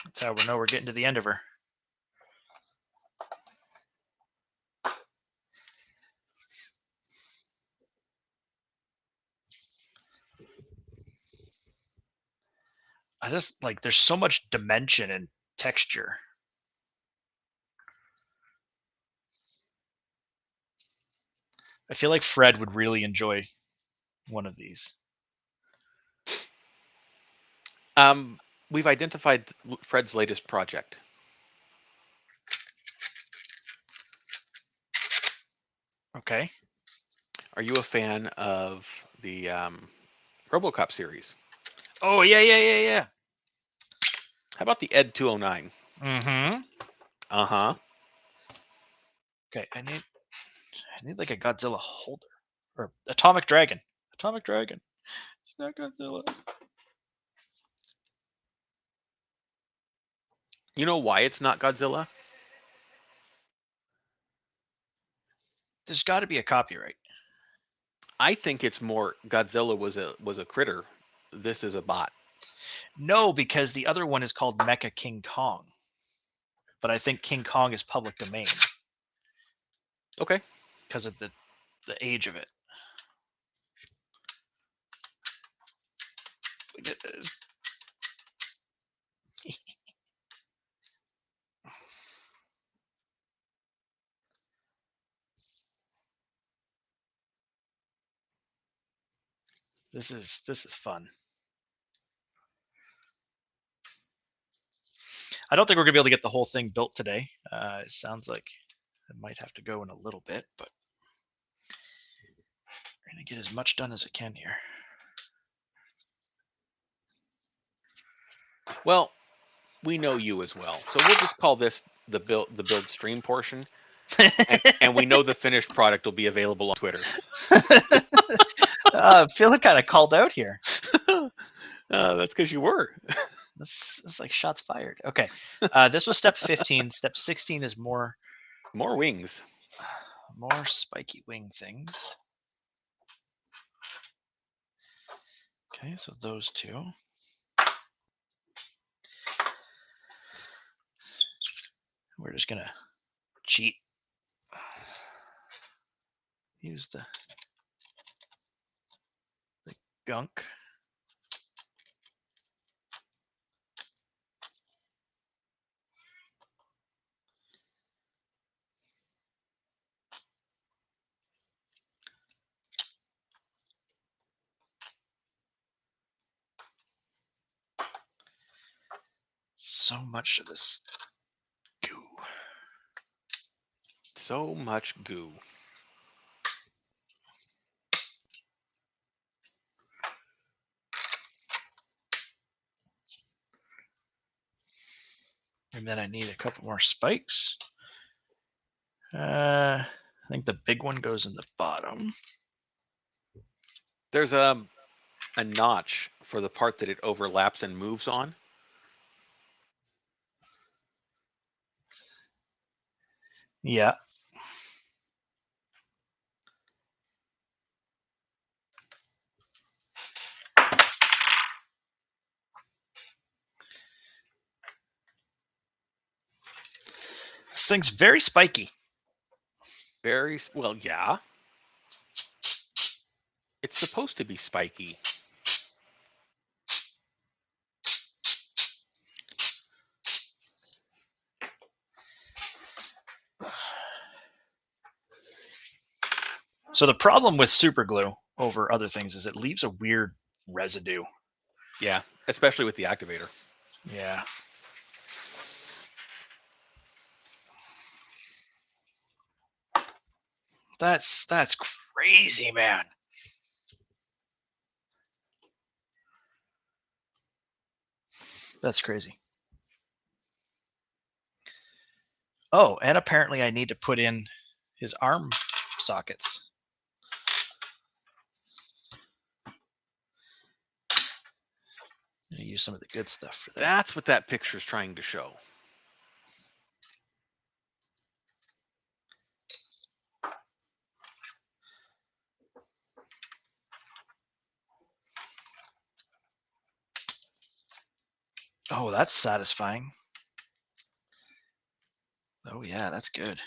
That's how we know we're getting to the end of her. I just like, there's so much dimension and texture. I feel like Fred would really enjoy one of these. We've identified Fred's latest project. Okay. Are you a fan of the RoboCop series? Oh yeah. How about the Ed 209? Mm-hmm. Uh-huh. Okay, I need like a Godzilla holder or Atomic Dragon. Atomic Dragon. not Godzilla. You know why it's not Godzilla? There's got to be a copyright. I think it's more Godzilla was a critter. This is a bot. No, because the other one is called Mecha King Kong. But I think King Kong is public domain. Okay. Because of the age of it. This is fun. I don't think we're gonna be able to get the whole thing built today. It sounds like it might have to go in a little bit, but we're gonna get as much done as I can here. Well, we know you as well, so we'll just call this the build stream portion, and we know the finished product will be available on Twitter. Feeling kind of called out here. That's because you were. That's like shots fired. Okay, this was step 15. Step 16 is more wings, more spiky wing things. Okay, so those two. We're just gonna cheat. Use the gunk. So much of this goo. So much goo. And then I need a couple more spikes. I think the big one goes in the bottom. There's a notch for the part that it overlaps and moves on. Yeah. This thing's very spiky. Very well, yeah. It's supposed to be spiky. So the problem with super glue over other things is it leaves a weird residue. Yeah, especially with the activator. Yeah. That's crazy, man. That's crazy. Oh, and apparently I need to put in his arm sockets. I'm gonna use some of the good stuff for that. That's what that picture's trying to show. Oh, that's satisfying. Oh yeah, that's good.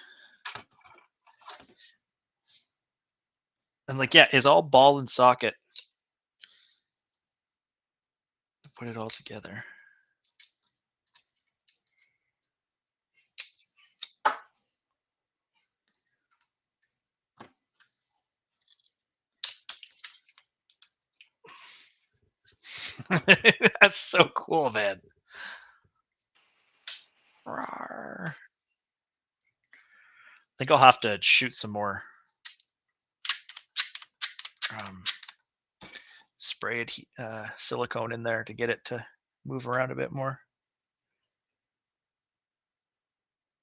And like, yeah, it's all ball and socket. Put it all together. That's so cool, man. Rawr. I think I'll have to shoot some more sprayed silicone in there to get it to move around a bit more.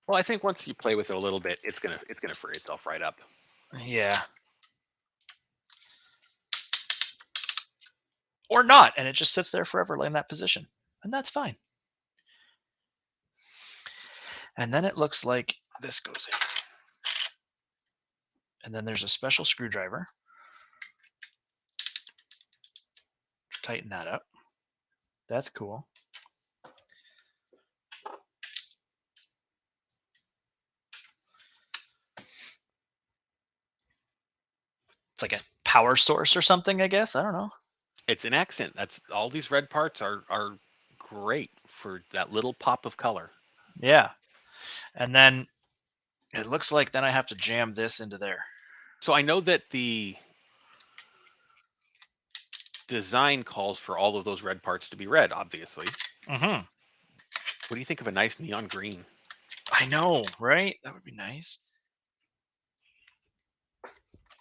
Well, I think once you play with it a little bit, it's gonna free itself right up. Yeah. or not, and it just sits there forever in that position, and that's fine. And then it looks like this goes in. And then there's a special screwdriver to tighten that up. That's cool. It's like a power source or something, I guess. I don't know. It's an accent. That's all these red parts are great for that little pop of color. Yeah. And then it looks like then I have to jam this into there. So I know that the design calls for all of those red parts to be red, obviously. Mm-hmm. What do you think of a nice neon green? I know, right? That would be nice.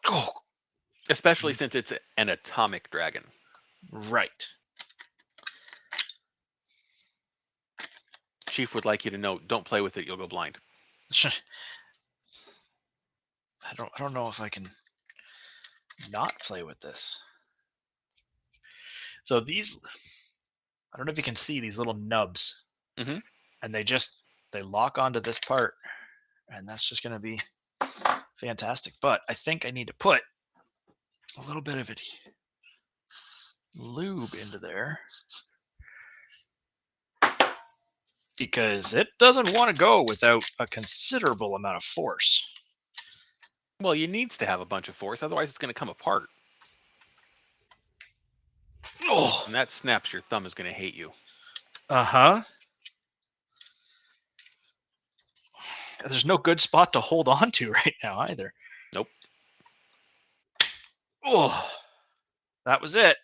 Oh, Especially since it's an atomic dragon. right. Chief would like you to know, don't play with it, you'll go blind. I don't know if I can not play with this. So these, I don't know if you can see these little nubs, Mhm. and they lock onto this part, and that's just going to be fantastic. But I think I need to put a little bit of it lube into there because it doesn't want to go without a considerable amount of force. Well, it needs to have a bunch of force, otherwise it's going to come apart. Oh, And that snaps, your thumb is going to hate you. uh-huh. There's no good spot to hold on to right now either. Nope. Oh, that was it.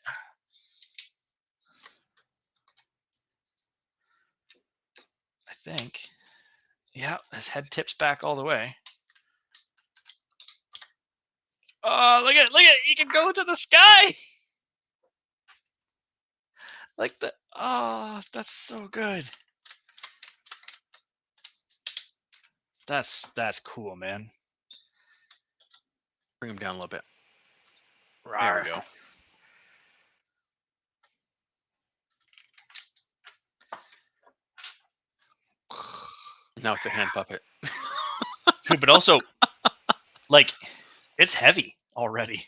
I think. Yeah, his head tips back all the way. Oh, look at it. You can go to the sky. Like the, oh, that's so good. That's cool, man. Bring him down a little bit. Rawr. There we go. Now it's a hand puppet. But also, like, it's heavy already.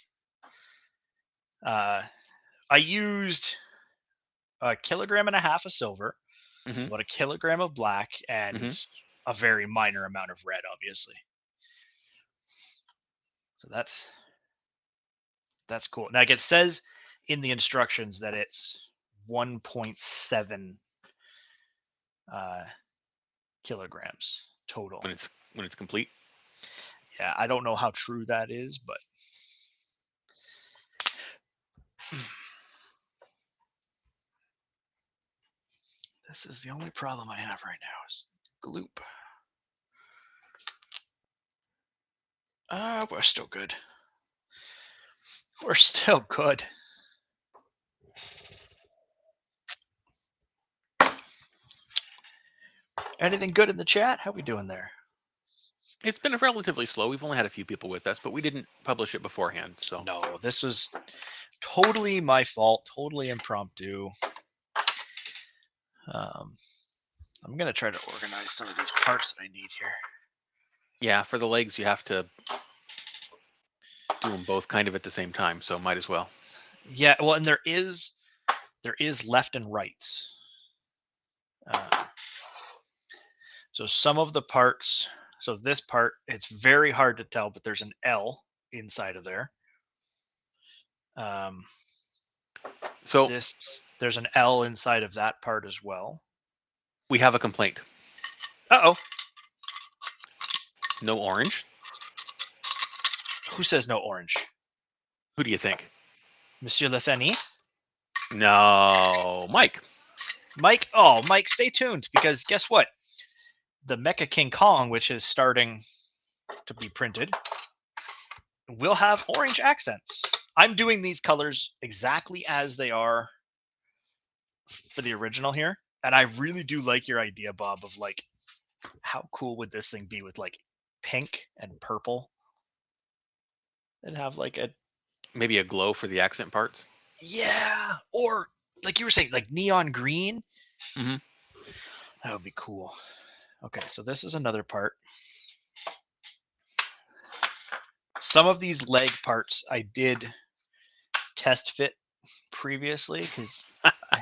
I used 1.5 kilograms of silver, Mhm. about 1 kilogram of black, and Mhm. a very minor amount of red, obviously. So that's cool. Now, it says in the instructions that it's 1.7 kilograms total. When it's complete. Yeah, I don't know how true that is, but this is the only problem I have right now is gloop. We're still good. We're still good. Anything good in the chat? How we doing there? It's been relatively slow. We've only had a few people with us, but we didn't publish it beforehand. So No, this was totally my fault. Totally impromptu. I'm gonna try to organize some of these parts that I need here. yeah, for the legs, you have to do them both kind of at the same time. So might as well. Yeah, well, and there is left and rights. So some of the parts, so this part, it's very hard to tell, but there's an L inside of there. So there's an L inside of that part as well. we have a complaint. Uh-oh. No orange. Who says no orange? Who do you think? Monsieur Le Fanith? No, Mike. Mike, oh, Mike, stay tuned, because guess what? The Mecha King Kong, which is starting to be printed, will have orange accents. I'm doing these colors exactly as they are for the original here, and I really do like your idea, Bob, of like, how cool would this thing be with like pink and purple and have like a maybe a glow for the accent parts. Yeah, or like you were saying, like neon green. Mm-hmm. That would be cool. Okay, so this is another part. Some of these leg parts I did test fit previously because I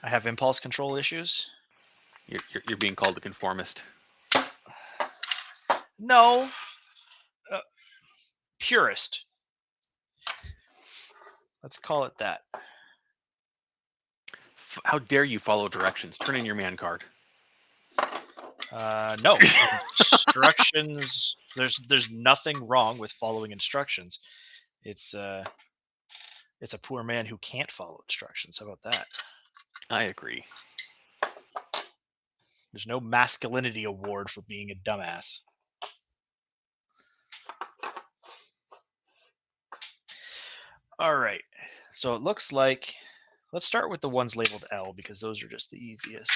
have impulse control issues. You're being called a conformist. No, purist. Let's call it that. How dare you follow directions? Turn in your man card. No instructions. There's nothing wrong with following instructions. It's a poor man who can't follow instructions. How about that? I agree. There's no masculinity award for being a dumbass. All right. So it looks like, let's start with the ones labeled L because those are just the easiest.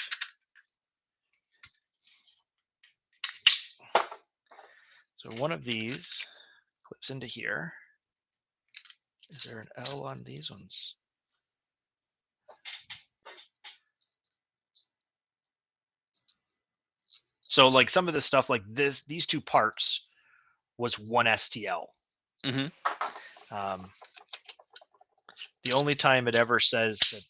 So one of these clips into here. Is there an L on these ones? So like some of the stuff like this, these two parts was one STL. Mm-hmm. The only time it ever says that,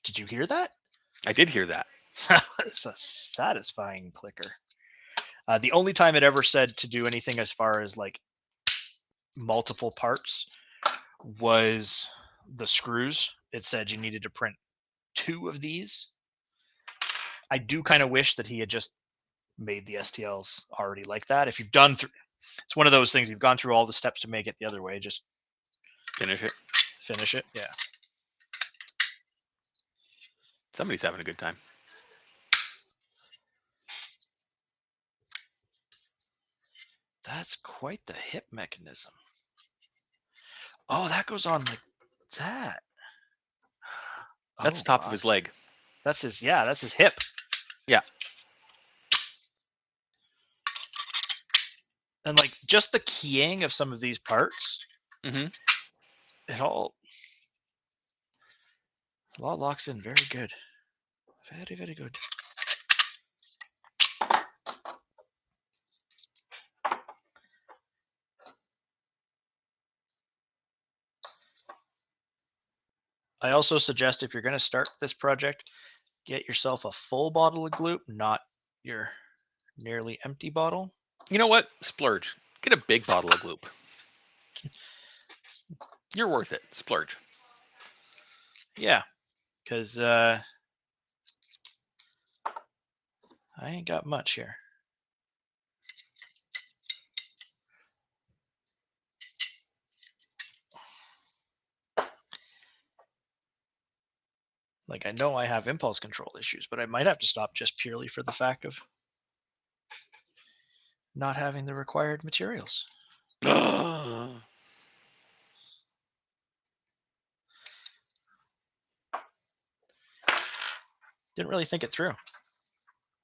did you hear that? I did hear that. It's a satisfying clicker. The only time it ever said to do anything as far as like multiple parts was the screws. It said you needed to print 2 of these. I do kind of wish that he had just made the STLs already like that. If you've done through, it's one of those things, you've gone through all the steps to make it the other way, just Finish it. finish it. Yeah. Somebody's having a good time. That's quite the hip mechanism. Oh, that goes on like that. That's the top of his leg. That's his, yeah, that's his hip. Yeah. And like just the keying of some of these parts, Mm-hmm. it all locks in very good. Very, very good. I also suggest if you're going to start this project, get yourself a full bottle of glue, not your nearly empty bottle. You know what? Splurge. Get a big bottle of gloop. You're worth it. Splurge. Yeah, because I ain't got much here. Like, I know I have impulse control issues, but I might have to stop just purely for the fact of not having the required materials. Didn't Didn't really think it through.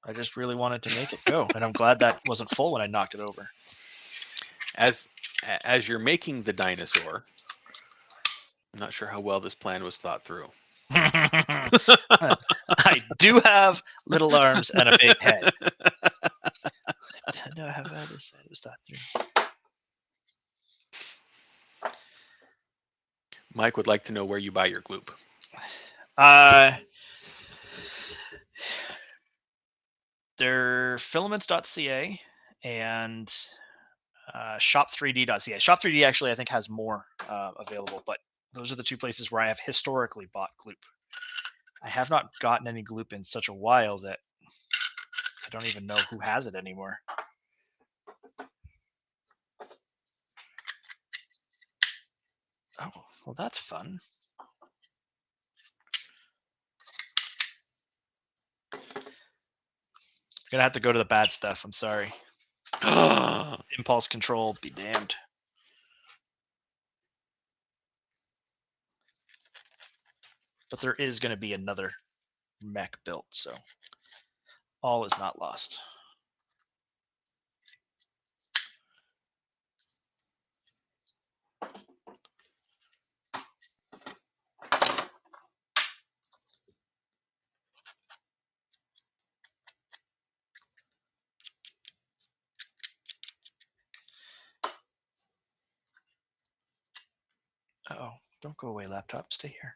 I just really wanted to make it go, and I'm glad that wasn't full when I knocked it over. As you're making the dinosaur, I'm not sure how well this plan was thought through. I do have little arms and a big head. I don't know how well this was thought through. Mike would like to know where you buy your gloop. They're filaments.ca and shop3d.ca. Shop3d actually, I think, has more available, but those are the two places where I have historically bought gloop. I have not gotten any gloop in such a while that I don't even know who has it anymore. Oh, well, that's fun. Gonna have to go to the bad stuff. I'm sorry. Impulse control, be damned. But there is going to be another mech built, so all is not lost. Don't go away, laptop. Stay here.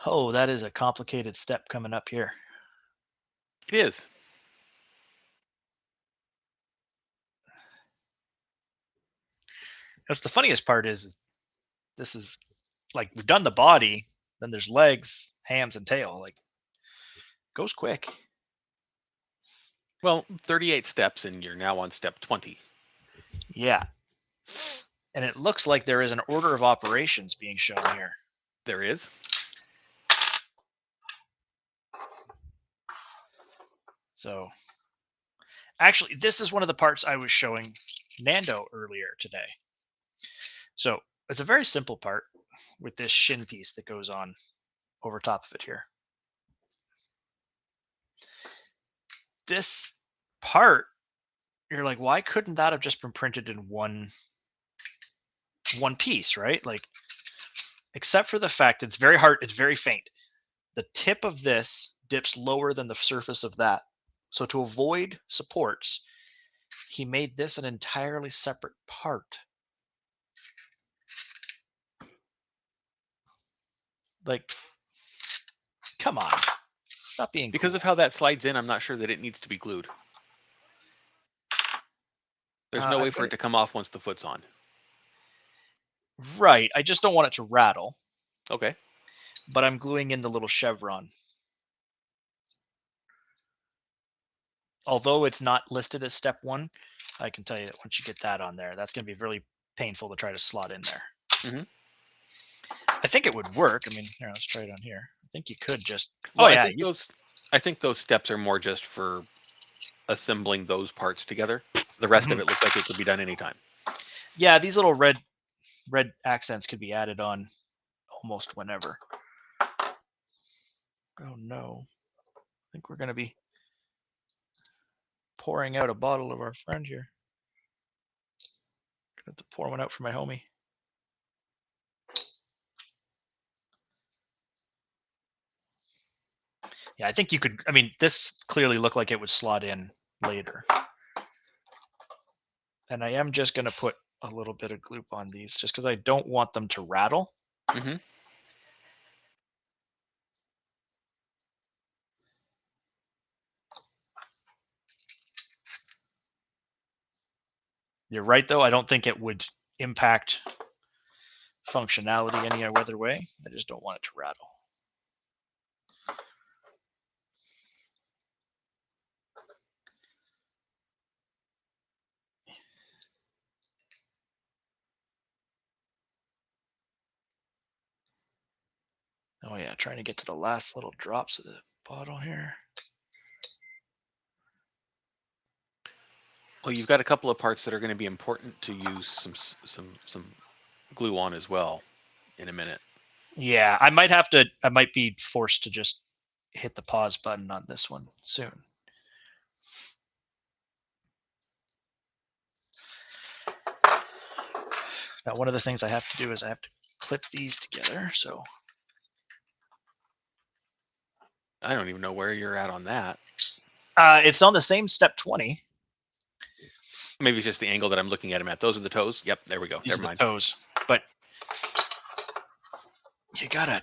Oh, that is a complicated step coming up here. It is. That's the funniest part is this is like we've done the body, then there's legs, hands, and tail. Like goes quick. Well, 38 steps, and you're now on step 20. Yeah. And it looks like there is an order of operations being shown here. There is. So actually, this is one of the parts I was showing Nando earlier today. So it's a very simple part with this shin piece that goes on over top of it here. This part, you're like, why couldn't that have just been printed in one piece, right? Like, except for the fact it's very hard, it's very faint. The tip of this dips lower than the surface of that. So to avoid supports, he made this an entirely separate part. Like, come on. Stop being Because cool. of how that slides in, I'm not sure that it needs to be glued. There's no way for it to come off once the foot's on. Right. I just don't want it to rattle. Okay. But I'm gluing in the little chevron. Although it's not listed as step 1, I can tell you that once you get that on there, that's going to be really painful to try to slot in there. Mm-hmm. I think it would work. I mean, here, let's try it on here. I think you could just. Well, yeah. I think those steps are more just for assembling those parts together. The rest of it looks like it could be done anytime. Yeah, these little red accents could be added on almost whenever. Oh no. I think we're going to be pouring out a bottle of our friend here. Gonna have to pour one out for my homie. Yeah, I think you could. I mean, this clearly looked like it would slot in later. And I am just going to put a little bit of gloop on these just because I don't want them to rattle. Mm-hmm. You're right, though. I don't think it would impact functionality any other way. I just don't want it to rattle. Oh yeah, trying to get to the last little drops of the bottle here. Well, you've got a couple of parts that are going to be important to use some glue on as well in a minute. Yeah, I might be forced to just hit the pause button on this one soon. Now, one of the things I have to do is I have to clip these together. So I don't even know where you're at on that. It's on the same step 20. Maybe it's just the angle that I'm looking at him at. Those are the toes. Yep, there we go. These Never mind. are the toes, but you gotta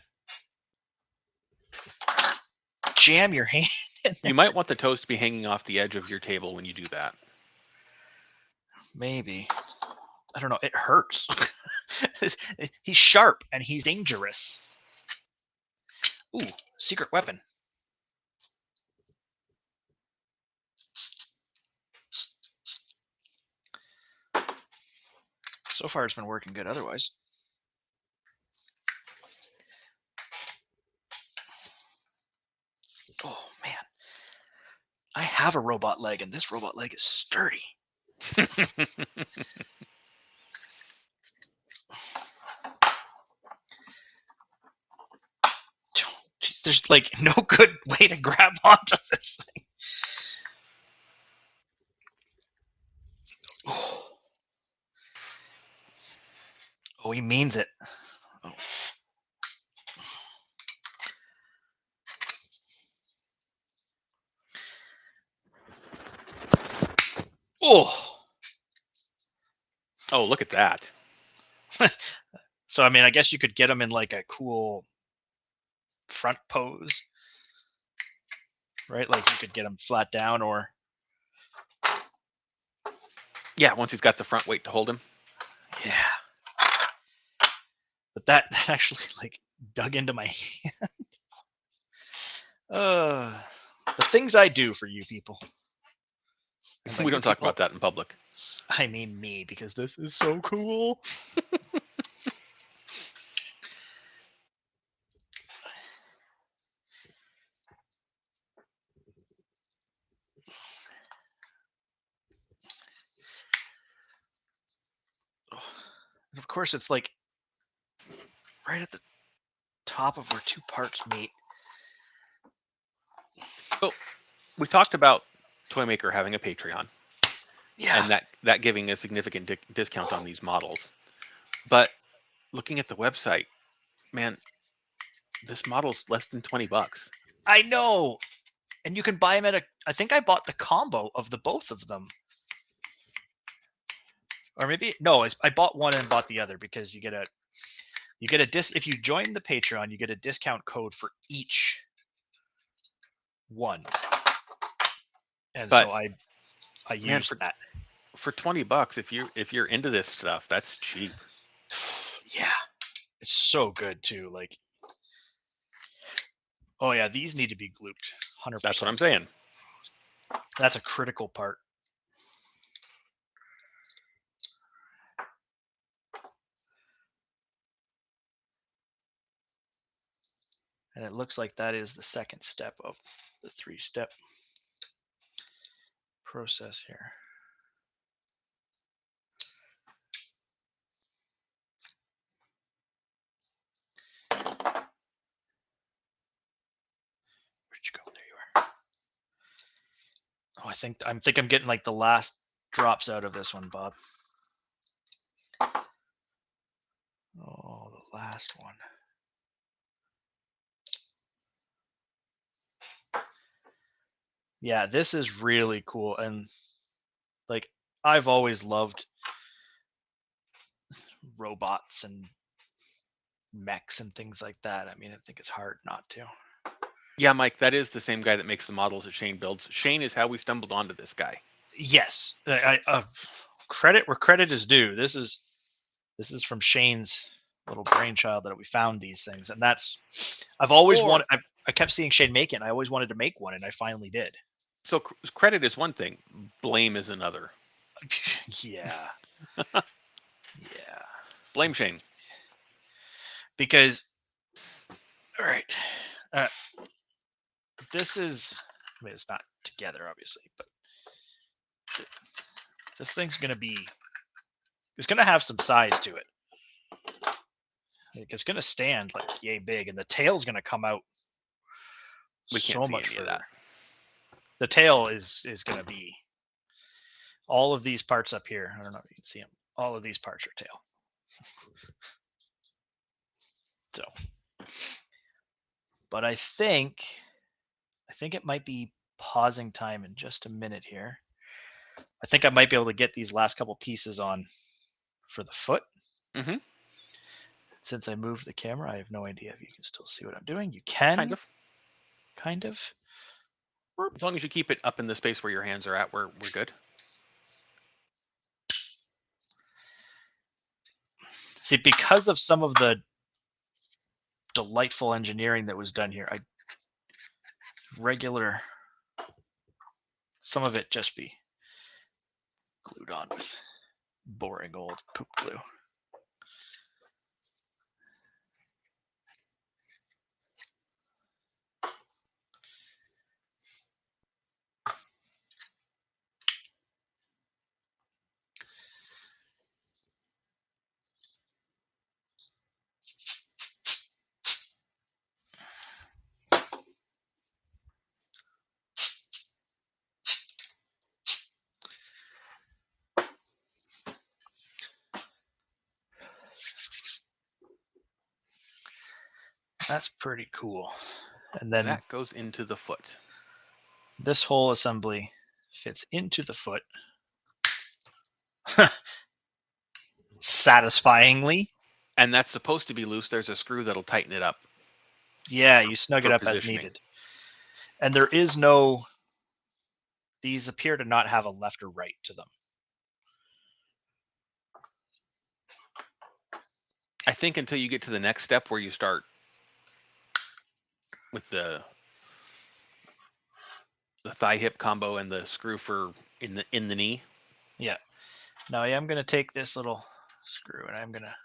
jam your hand in there. You might want the toes to be hanging off the edge of your table when you do that. Maybe. I don't know. It hurts. He's sharp and he's dangerous. Ooh, secret weapon. So far, it's been working good otherwise. Oh, man. I have a robot leg, and this robot leg is sturdy. Jeez, there's like no good way to grab onto this thing. Oh, he means it. Oh. Oh. Oh, look at that. So, I mean, I guess you could get them in like a cool front pose, right? Like you could get them flat down or. Yeah, once he's got the front weight to hold him. Yeah. But that actually like dug into my hand. The things I do for you people. And by We you don't talk people, about that in public. I mean me, because this is so cool. And of course, it's like right at the top of where two parts meet. So we talked about Toymaker having a Patreon. Yeah. And that giving a significant discount on these models. But looking at the website, man, this model's less than $20. I know. And you can buy them at I think I bought the combo of the both of them. Or maybe no, I bought one and bought the other because you get a if you join the Patreon, you get a discount code for each one. And But, so I used that. For $20, if you're into this stuff, that's cheap. Yeah. It's so good too. Like, oh yeah, these need to be glooped. 100%. That's what I'm saying. That's a critical part. And it looks like that is the second step of the 3-step process here. Where'd you go? There you are. Oh, I think I'm getting like the last drops out of this one, Bob. Oh, the last one. Yeah, this is really cool. And like, I've always loved robots and mechs and things like that. I mean, I think it's hard not to. Yeah, Mike, that is the same guy that makes the models that Shane builds. Shane is how we stumbled onto this guy. Yes, credit where credit is due. This is from Shane's little brainchild that we found these things, and that's I've always wanted. I kept seeing Shane make it, and I always wanted to make one, and I finally did. So credit is one thing, blame is another. Yeah, yeah. Blame Shane. Because, all right, this is. I mean, it's not together, obviously, but this thing's gonna be. It's gonna have some size to it. Like, it's gonna stand like yay big, and the tail's gonna come out. We can't so see much any further. of that. The tail is going to be all of these parts up here. I don't know if you can see them. All of these parts are tail. So, but I think it might be pausing time in just a minute here. I think I might be able to get these last couple pieces on for the foot. Mm-hmm. Since I moved the camera, I have no idea if you can still see what I'm doing. You can. Kind of. As long as you keep it up in the space where your hands are at, we're good. See, because of some of the delightful engineering that was done here, some of it just be glued on with boring old poop glue. That's pretty cool. And then that goes into the foot. This whole assembly fits into the foot. satisfyingly. And that's supposed to be loose. There's a screw that'll tighten it up. Yeah, you snug it up as needed. And there is no, these appear to not have a left or right to them. I think until you get to the next step where you start with the thigh hip combo and the screw for in the knee. Yeah. Now I am going to take this little screw and I'm going to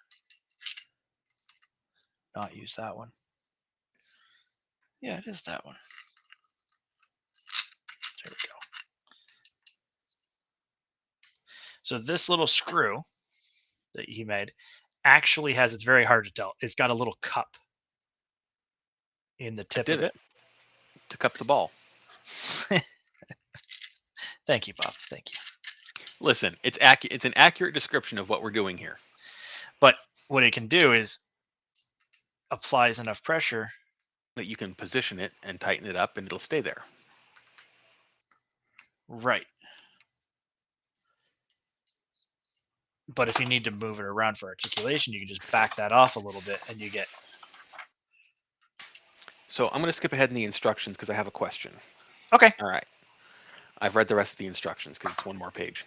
not use that one. Yeah, it is that one. There we go. So this little screw that he made actually has, it's very hard to tell, it's got a little cup in the tip of it. To cup the ball. Thank you, Bob. Thank you. Listen, it's an accurate description of what we're doing here. But what it can do is applies enough pressure that you can position it and tighten it up and it'll stay there. Right. But if you need to move it around for articulation, you can just back that off a little bit and you get. So I'm going to skip ahead in the instructions because I have a question. Okay. All right. I've read the rest of the instructions because it's one more page.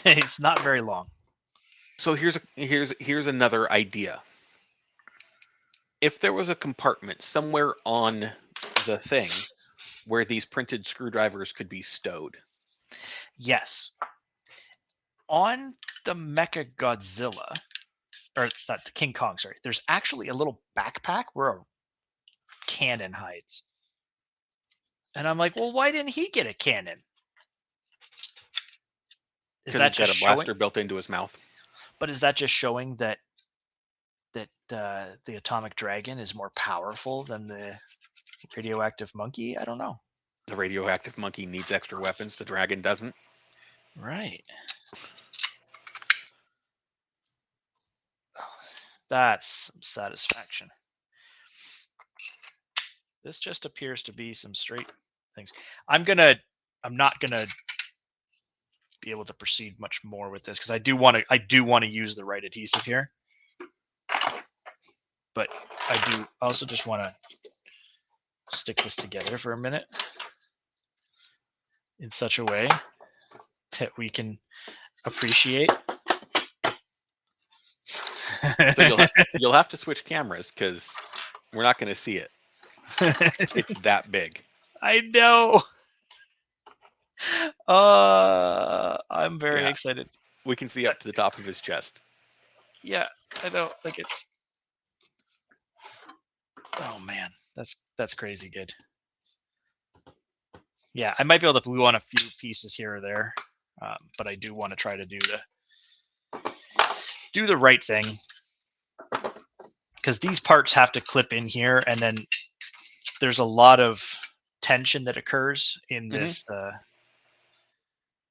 It's not very long. So here's another idea. If there was a compartment somewhere on the thing where these printed screwdrivers could be stowed. Yes. On the Mecha Godzilla, or not the King Kong, sorry, there's actually a little backpack where a cannon hides. And I'm like, well, why didn't he get a cannon? Is that just got a blaster built into his mouth? But is that just showing that the atomic dragon is more powerful than the radioactive monkey? I don't know. The radioactive monkey needs extra weapons. The dragon doesn't. Right. That's some satisfaction. This just appears to be some straight things. I'm not gonna be able to proceed much more with this because I do want to use the right adhesive here. But I do also just want to stick this together for a minute in such a way that we can appreciate. So you'll have to switch cameras because we're not going to see it. It's that big. I know. I'm very excited. We can see up to the top of his chest. Yeah, I know. Like it's. Oh man, that's crazy good. Yeah, I might be able to glue on a few pieces here or there, but I do want to try to do the right thing because these parts have to clip in here, and then there's a lot of tension that occurs in this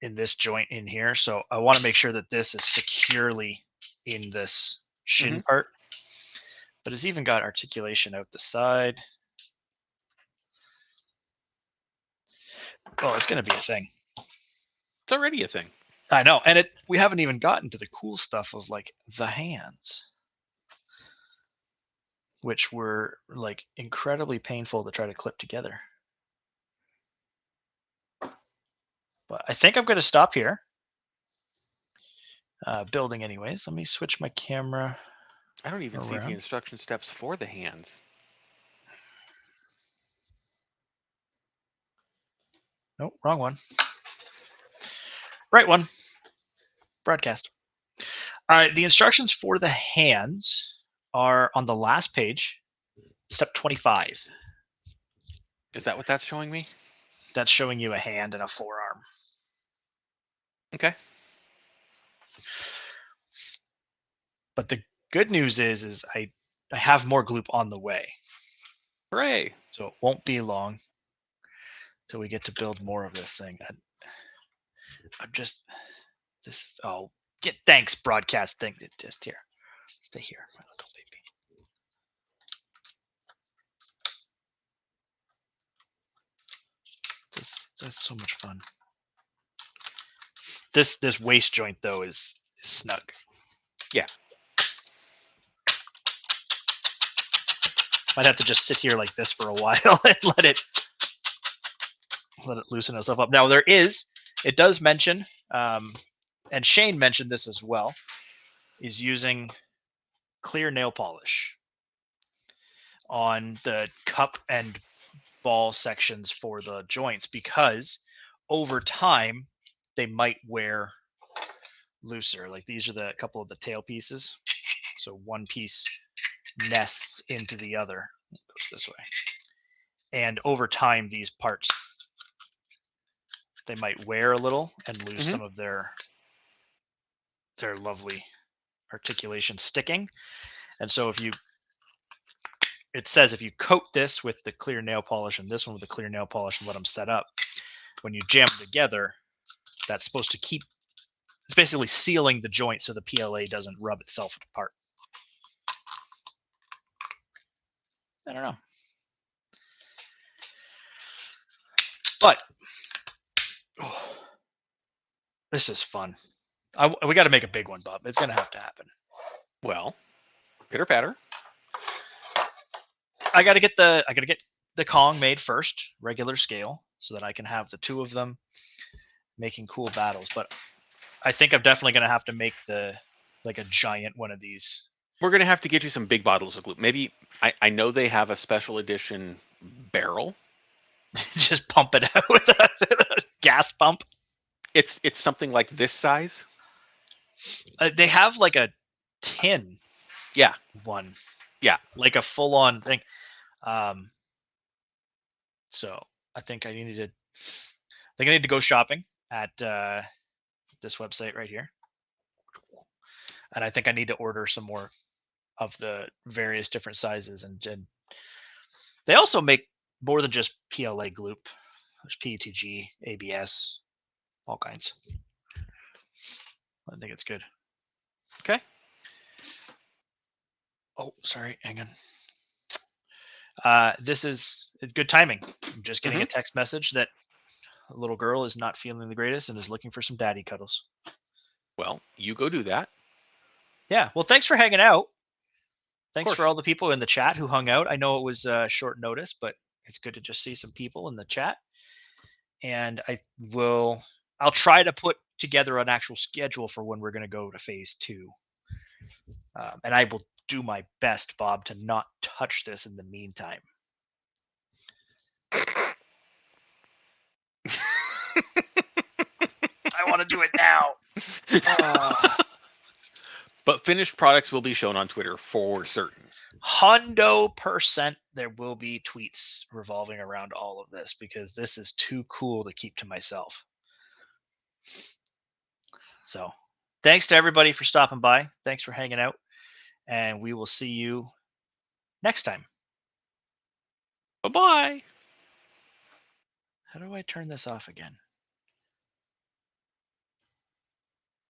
in this joint in here. So I want to make sure that this is securely in this shin part. But it's even got articulation out the side. Oh, it's going to be a thing. It's already a thing. I know. And we haven't even gotten to the cool stuff of like the hands, which were like incredibly painful to try to clip together. But I think I'm going to stop here. Building anyways. Let me switch my camera. I don't even see the instruction steps for the hands. Nope, wrong one. Right one. Broadcast. All right, the instructions for the hands are on the last page, step 25. Is that what that's showing me? That's showing you a hand and a forearm. Okay. But the good news is I have more gloop on the way. Hooray. So it won't be long till we get to build more of this thing. I'm just thanks broadcast thing. Just here. Stay here, my little baby. That's so much fun. This waist joint though is snug. Yeah. Might have to just sit here like this for a while and let it loosen itself up. Now it does mention, and Shane mentioned this as well, is using clear nail polish on the cup and ball sections for the joints, because over time they might wear looser. Like these are a couple of the tail pieces. So one piece nests into the other. It goes this way. And over time, these parts, they might wear a little and lose some of their lovely articulation sticking. And so it says if you coat this with the clear nail polish and this one with the clear nail polish and let them set up, when you jam them together, that's supposed to keep, it's basically sealing the joint so the PLA doesn't rub itself apart. I don't know. But this is fun. We got to make a big one, Bob. It's going to have to happen. Well, pitter patter. I got to get the Kong made first, regular scale, so that I can have the two of them making cool battles. But I think I'm definitely going to have to make a giant one of these. We're going to have to get you some big bottles of glue. Maybe, I know they have a special edition barrel. Just pump it out with a gas pump. It's something like this size. They have like a tin. Yeah. One. Yeah. Like a full-on thing. So I think I need to go shopping at this website right here. And I think I need to order some more of the various different sizes. And they also make more than just PLA gloop. There's PETG, ABS, all kinds. I think it's good. Okay. Oh, sorry, hang on. This is good timing. I'm just getting a text message that a little girl is not feeling the greatest and is looking for some daddy cuddles. Well, you go do that. Yeah. Well, thanks for hanging out. Thanks for all the people in the chat who hung out. I know it was short notice, but it's good to just see some people in the chat. And I'll try to put together an actual schedule for when we're going to go to phase 2. And I will do my best, Bob, to not touch this in the meantime. I want to do it now. But finished products will be shown on Twitter for certain. 100% there will be tweets revolving around all of this, because this is too cool to keep to myself. So thanks to everybody for stopping by. Thanks for hanging out. And we will see you next time. Bye-bye. How do I turn this off again?